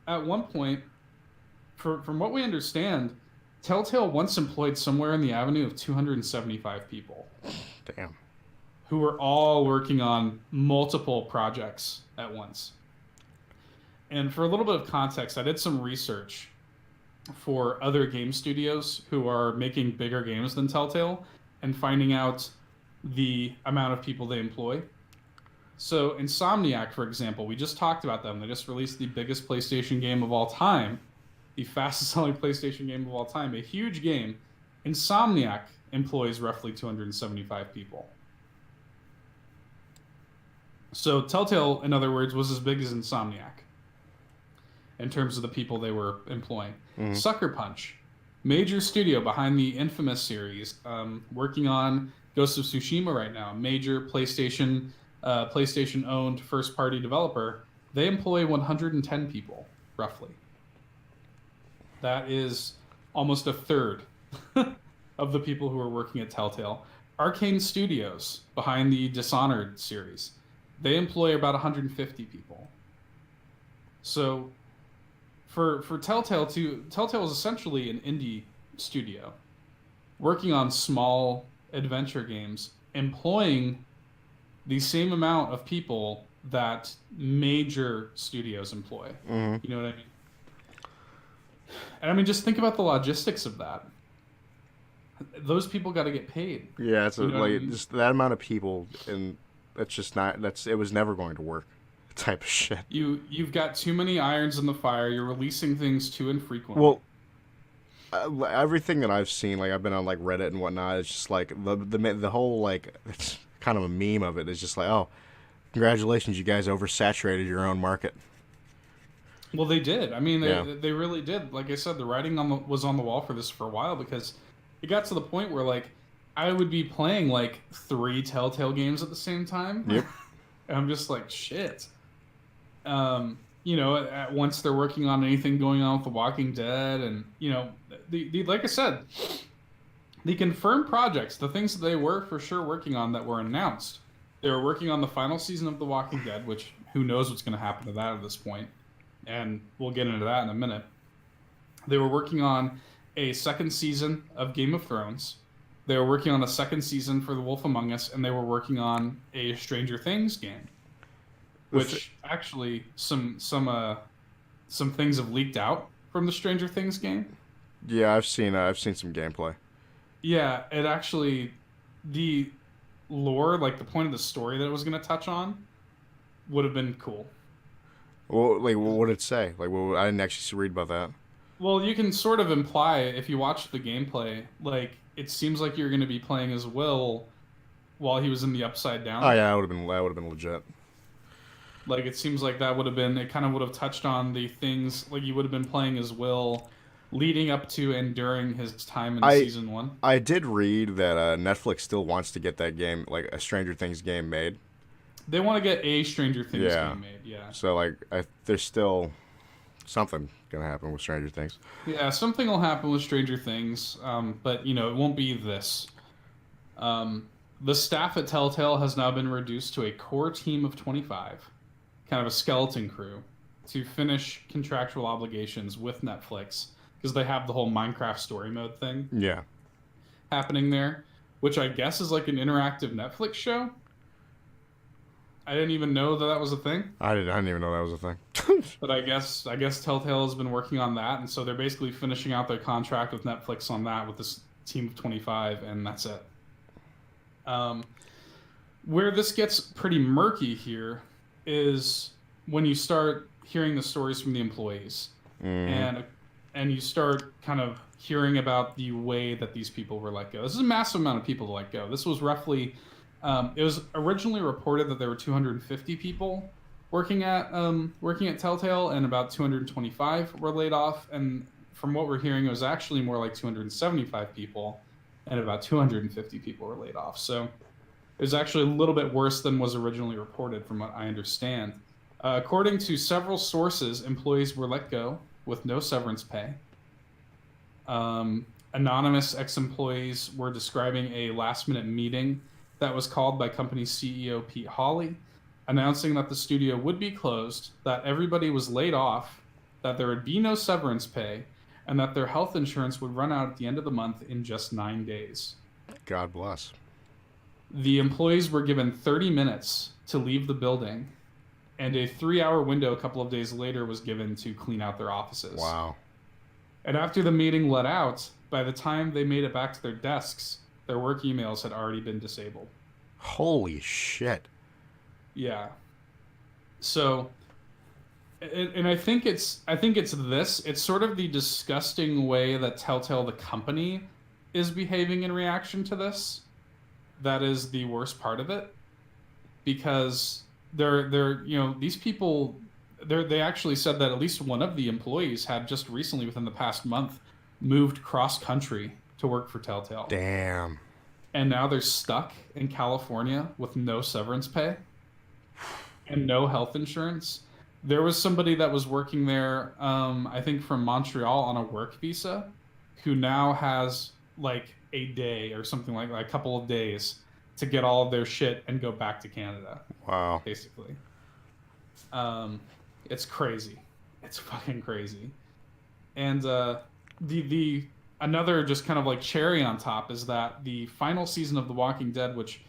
at one point, from what we understand, Telltale once employed somewhere in the avenue of 275 people. Damn. Who were all working on multiple projects at once. And for a little bit of context, I did some research for other game studios who are making bigger games than Telltale and finding out the amount of people they employ. So Insomniac, for example, we just talked about them. They just released the biggest PlayStation game of all time, the fastest selling PlayStation game of all time, a huge game. Insomniac employs roughly 275 people. So Telltale, in other words, was as big as Insomniac in terms of the people they were employing. Mm-hmm. Sucker Punch, major studio behind the infamous series, working on Ghost of Tsushima right now, major PlayStation-owned first-party developer. They employ 110 people, roughly. That is almost a third of the people who are working at Telltale. Arcane Studios, behind the Dishonored series, they employ about 150 people. So for Telltale is essentially an indie studio working on small adventure games, employing the same amount of people that major studios employ. Mm-hmm. You know what I mean? And I mean, just think about the logistics of that. Those people got to get paid. Yeah, it's just that amount of people, and that's just not. It was never going to work. Type of shit. You've got too many irons in the fire. You're releasing things too infrequently. Well, everything that I've seen, like, I've been on, like, Reddit and whatnot, it's just like the whole, like, it's kind of a meme of it. It's just like, oh, Congratulations, you guys oversaturated your own market. Well, they did. I mean, Yeah. they really did. Like I said, the writing was on the wall for this for a while because it got to the point where like I would be playing like 3 Telltale games at the same time. Yep. And I'm just like, shit. You know, at once they're working on anything going on with The Walking Dead, and you know, the like I said, the confirmed projects, the things that they were for sure working on that were announced. They were working on the final season of The Walking Dead, which who knows what's going to happen to that at this point, and we'll get into that in a minute. They were working on a second season of Game of Thrones. They were working on a second season for The Wolf Among Us, and they were working on a Stranger Things game. Which actually some things have leaked out from the Stranger Things game. Yeah, I've seen some gameplay. Yeah, it actually the lore, like the point of the story that it was going to touch on, would have been cool. Well, like, what did it say? Like, well, I didn't actually read about that. Well, you can sort of imply if you watch the gameplay, like it seems like you're going to be playing as Will while he was in the Upside Down. Oh yeah, that would have been legit. Like it seems like that would have been. It kind of would have touched on the things like you would have been playing as Will, leading up to and during his time in season 1. I did read that Netflix still wants to get that game, like a Stranger Things game, made. They want to get a Stranger Things game made. Yeah. So like, there's still something gonna happen with Stranger Things. Yeah, something will happen with Stranger Things, but you know it won't be this. The staff at Telltale has now been reduced to a core team of 25. Kind of a skeleton crew to finish contractual obligations with Netflix because they have the whole Minecraft story mode thing happening there, which I guess is like an interactive Netflix show. I didn't even know that was a thing. I didn't even know that was a thing. But I guess Telltale has been working on that, and so they're basically finishing out their contract with Netflix on that with this team of 25, and that's it. Where this gets pretty murky here is when you start hearing the stories from the employees and you start kind of hearing about the way that these people were let go. This is a massive amount of people to let go. This was roughly it was originally reported that there were 250 people working at Telltale, and about 225 were laid off, and from what we're hearing it was actually more like 275 people and about 250 people were laid off. So it was actually a little bit worse than was originally reported, from what I understand. According to several sources, employees were let go with no severance pay. Anonymous ex-employees were describing a last-minute meeting that was called by company CEO Pete Hawley, announcing that the studio would be closed, that everybody was laid off, that there would be no severance pay, and that their health insurance would run out at the end of the month in just 9 days. God bless. The employees were given 30 minutes to leave the building, and a 3-hour window a couple of days later was given to clean out their offices. Wow. And after the meeting let out, by the time they made it back to their desks, their work emails had already been disabled. Holy shit. Yeah. So, and I think it's this. It's sort of the disgusting way that Telltale, the company, is behaving in reaction to this. That is the worst part of it, because they're you know, these people, they actually said that at least one of the employees had just recently, within the past month, moved cross country to work for Telltale. Damn. And now they're stuck in California with no severance pay and no health insurance. There was somebody that was working there, I think from Montreal on a work visa, who now has like a day or something like a couple of days to get all of their shit and go back to Canada. Wow. Basically. It's crazy. It's fucking crazy. And the another just kind of like cherry on top is that the final season of The Walking Dead, which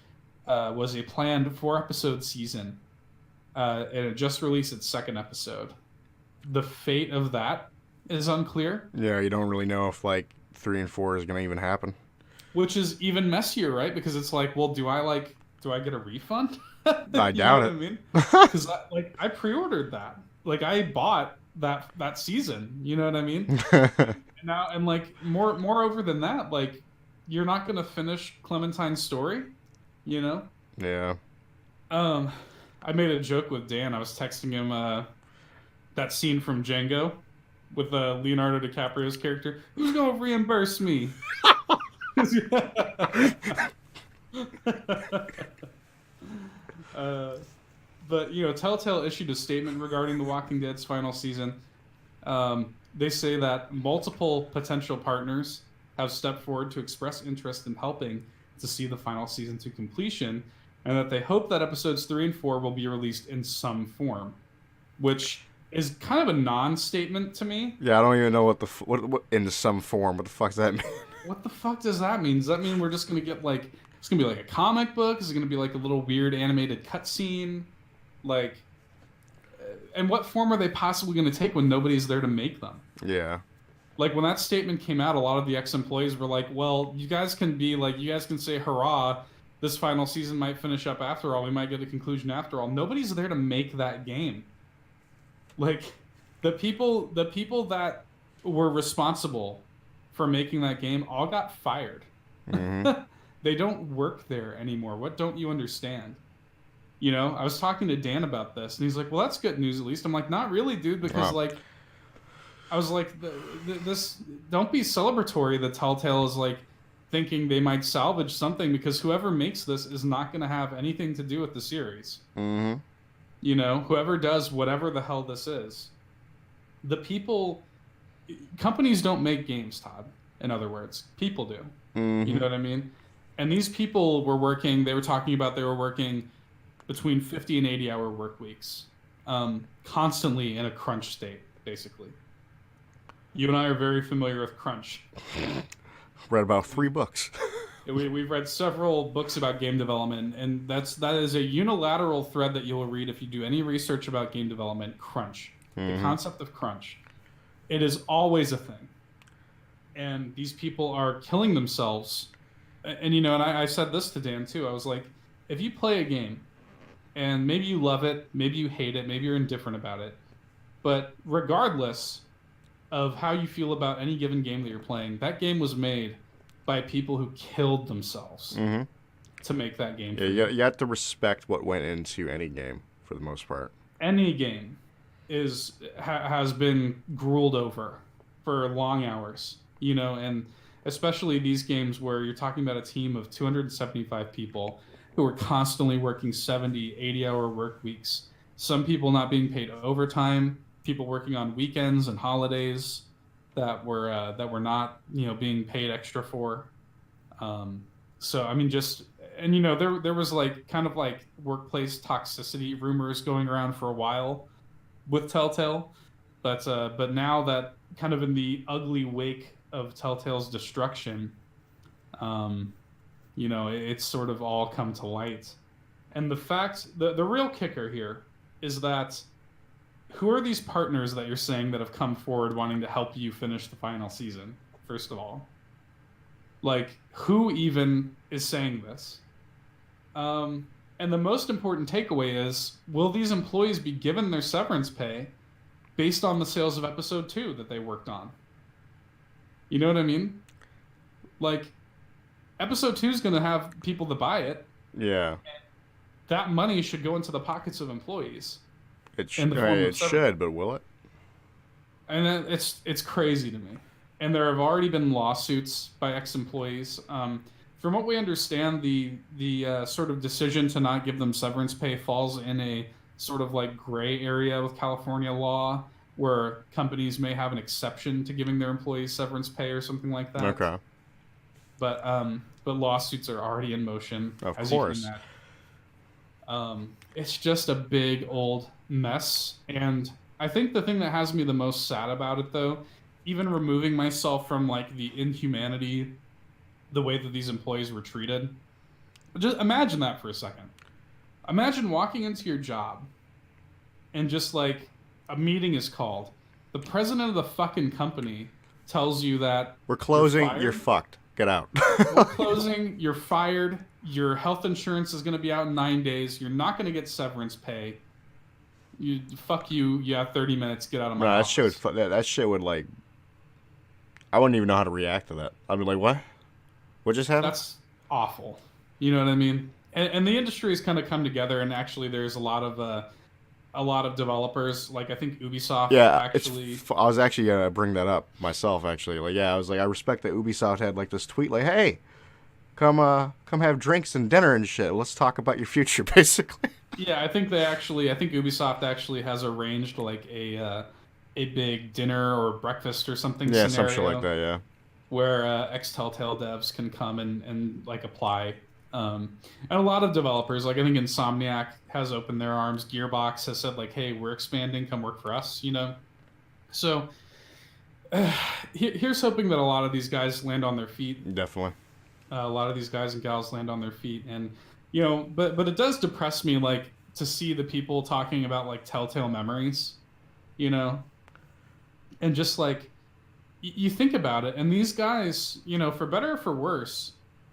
was a planned 4-episode season, and it just released its 2nd episode. The fate of that is unclear. Yeah, you don't really know if like 3 and 4 is gonna even happen. Which is even messier, right? Because it's like, well, do I get a refund? I doubt it. I mean, because I pre-ordered that. Like I bought that season. You know what I mean? and like moreover than that, like you're not gonna finish Clementine's story. You know? Yeah. I made a joke with Dan. I was texting him that scene from Django with Leonardo DiCaprio's character. Who's gonna reimburse me? uh, but Telltale issued a statement regarding The Walking Dead's final season. They say that multiple potential partners have stepped forward to express interest in helping to see the final season to completion, and that they hope that episodes 3 and 4 will be released in some form, which is kind of a non-statement to me. Yeah, I don't even know what into some form. What the fuck does that mean? What the fuck does that mean? Does that mean we're just gonna get like it's gonna be like a comic book? Is it gonna be like a little weird animated cutscene? Like, and what form are they possibly gonna take when nobody's there to make them? Yeah. Like when that statement came out, a lot of the ex-employees were like, "Well, you guys can say hurrah, this final season might finish up after all. We might get a conclusion after all." Nobody's there to make that game. Like the people that were responsible for making that game all got fired. Mm-hmm. They don't work there anymore. What don't you understand? I was talking to Dan about this, and he's like, "Well, that's good news at least." I'm like, "Not really, dude, because I was like, this don't be celebratory that Telltale is like thinking they might salvage something, because whoever makes this is not going to have anything to do with the series." Mm-hmm. Whoever does whatever the hell this is, companies don't make games, Todd. In other words, people do. Mm-hmm. You know what I mean? And these people were working. They were talking about they were working between 50 and 80-hour work weeks, constantly in a crunch state, basically. You and I are very familiar with crunch. Read about 3 books. We've read several books about game development, and that is a unilateral thread that you'll read if you do any research about game development. Crunch. Mm-hmm. The concept of crunch. It is always a thing. And these people are killing themselves. And I said this to Dan too. I was like, if you play a game and maybe you love it, maybe you hate it, maybe you're indifferent about it, but regardless of how you feel about any given game that you're playing, that game was made by people who killed themselves Mm-hmm. to make that game. Yeah, you have to respect what went into any game for the most part. Any game has been grueled over for long hours, and especially these games where you're talking about a team of 275 people who are constantly working 70, 80-hour work weeks. Some people not being paid overtime, people working on weekends and holidays that were not being paid extra for. So I mean, there was like kind of like workplace toxicity rumors going around for a while with Telltale, but now that kind of in the ugly wake of Telltale's destruction, it's sort of all come to light. And the real kicker here is that who are these partners that you're saying that have come forward wanting to help you finish the final season, first of all? Like, who even is saying this? And the most important takeaway is, will these employees be given their severance pay based on the sales of episode 2 that they worked on? You know what I mean? Like, episode 2 is going to have people that buy it. Yeah. That money should go into the pockets of employees. It should, but will it? And it's crazy to me. And there have already been lawsuits by ex-employees. From what we understand, the sort of decision to not give them severance pay falls in a sort of like gray area with California law, where companies may have an exception to giving their employees severance pay or something like that. Okay. But lawsuits are already in motion. Of course. It's just a big old mess. And I think the thing that has me the most sad about it, though, even removing myself from like the inhumanity, the way that these employees were treated, just imagine that for a second. Imagine walking into your job and just like a meeting is called. The president of the fucking company tells you that we're closing, you're fucked. Get out. We're closing, you're fired, your health insurance is going to be out in 9 days, you're not going to get severance pay. Fuck you, you have 30 minutes, get out of my office. That shit would like, I wouldn't even know how to react to that. I'd be like, what? What just happened? That's awful. You know what I mean? and the industry has kind of come together, and actually there's a lot of developers, like I think Ubisoft Yeah, actually. I was actually gonna bring that up myself. Actually, like, yeah, I was like, I respect that Ubisoft had like this tweet, like, "Hey, come have drinks and dinner and shit. Let's talk about your future," basically. Yeah, I think Ubisoft actually has arranged like a big dinner or breakfast or something Yeah, some shit like scenario that. Yeah, where ex Telltale devs can come and like apply. And a lot of developers, like I think Insomniac has opened their arms. Gearbox has said like, "Hey, we're expanding. Come work for us." You know. So here's hoping that a lot of these guys land on their feet. definitely. A lot of these guys and gals land on their feet, and you know, but it does depress me like to see the people talking about like Telltale memories, you know, and just like you think about it, and these guys, you know, for better or for worse,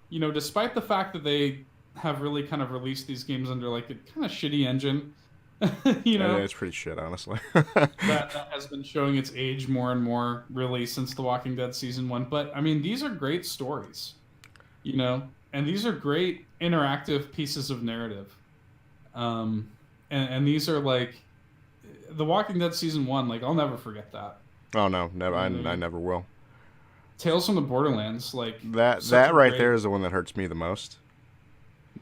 you know, despite the fact that they have really kind of released these games under like a kind of shitty engine, you Yeah, know, it's pretty shit, honestly. that has been showing its age more and more really since The Walking Dead season 1. But I mean, these are great stories, you know, and these are great interactive pieces of narrative. And these are like The Walking Dead season 1, like I'll never forget that. Oh no, never. You I know, never will. Tales from the Borderlands, like That right there is the one that hurts me the most.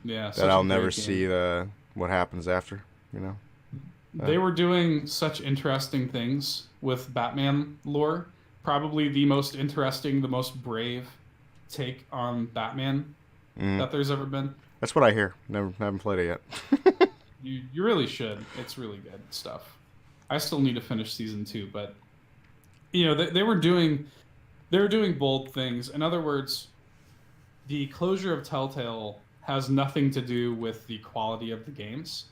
yeah, That such a I'll never great game. see what happens after. You know. They were doing such interesting things with Batman lore. Probably the most interesting, the most brave take on Batman Mm. that there's ever been. That's what I hear. Never haven't played it yet. You really should. It's really good stuff. I still need to finish season 2, but you know they were doing bold things. In other words, the closure of Telltale has nothing to do with the quality of the games.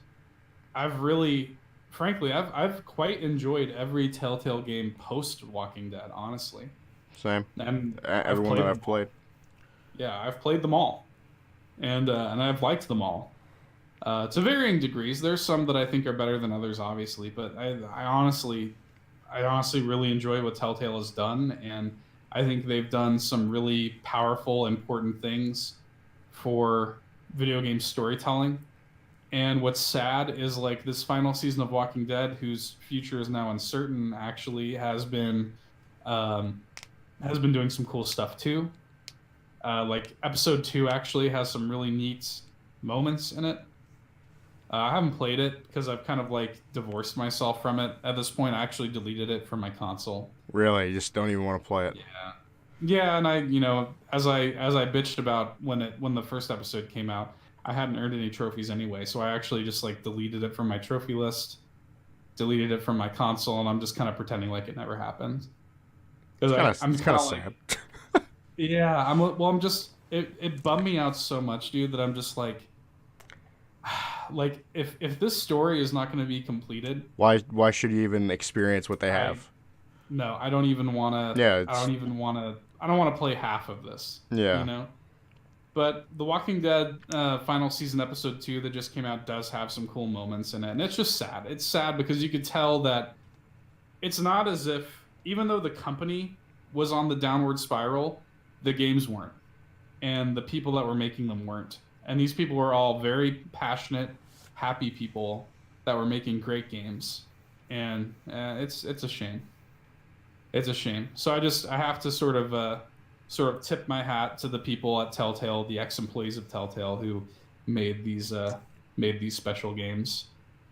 I've really, frankly, I've quite enjoyed every Telltale game post Walking Dead, honestly. Same. And Everyone that I've played. Yeah, I've played them all, and I've liked them all. To varying degrees. There's some that I think are better than others, obviously, but I honestly really enjoy what Telltale has done, and I think they've done some really powerful, important things for video game storytelling. And what's sad is like this final season of Walking Dead, whose future is now uncertain, actually um, has been doing some cool stuff too. Like episode 2 actually has some really neat moments in it. I haven't played it because I've kind of like divorced myself from it. At this point, I actually deleted it from my console. Really, you just don't even want to play it. Yeah, yeah, and I, you know, as I bitched about when the first episode came out, I hadn't earned any trophies anyway, so I actually just like deleted it from my trophy list, deleted it from my console, and I'm just kind of pretending like it never happened. Because I'm It's kind of like, sad. yeah, I'm just it bummed me out so much, dude, that I'm just like if this story is not going to be completed, Why should you even experience what they have? no, I don't even want to. Yeah, I don't even want to. I don't want to play half of this. yeah. You know. But The Walking Dead final season episode 2 that just came out does have some cool moments in it, and it's just sad. It's sad because you could tell that it's not as if, even though the company was on the downward spiral, the games weren't, and the people that were making them weren't. And these people were all very passionate, happy people that were making great games, and it's a shame. It's a shame. So I have to sort of tip my hat to the people at Telltale, the ex-employees of Telltale who made these special games,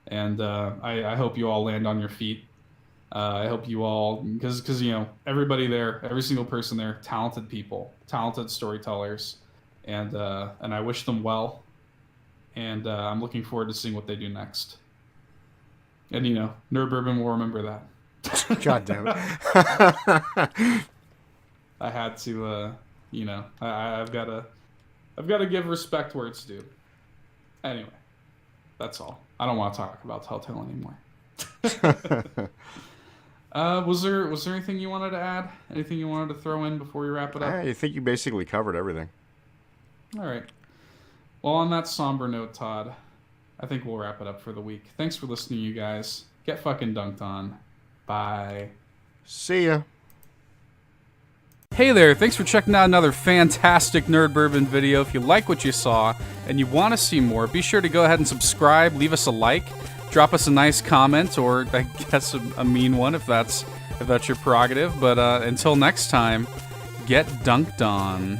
and I hope you all land on your feet. I hope you all, because you know everybody there, every single person there, talented people, talented storytellers, and I wish them well, and I'm looking forward to seeing what they do next. And you know, Nerd Bourbon will remember that. God damn it. I had to, you know, I've got to give respect where it's due. Anyway, that's all. I don't want to talk about Telltale anymore. Was there anything you wanted to add? Anything you wanted to throw in before we wrap it up? I think you basically covered everything. All right. Well, on that somber note, Todd, I think we'll wrap it up for the week. Thanks for listening, you guys. Get fucking dunked on. Bye. See ya. Hey there, thanks for checking out another fantastic Nerd Bourbon video. If you like what you saw and you want to see more, be sure to go ahead and subscribe, leave us a like, drop us a nice comment, or I guess a mean one if that's your prerogative. But until next time, get dunked on.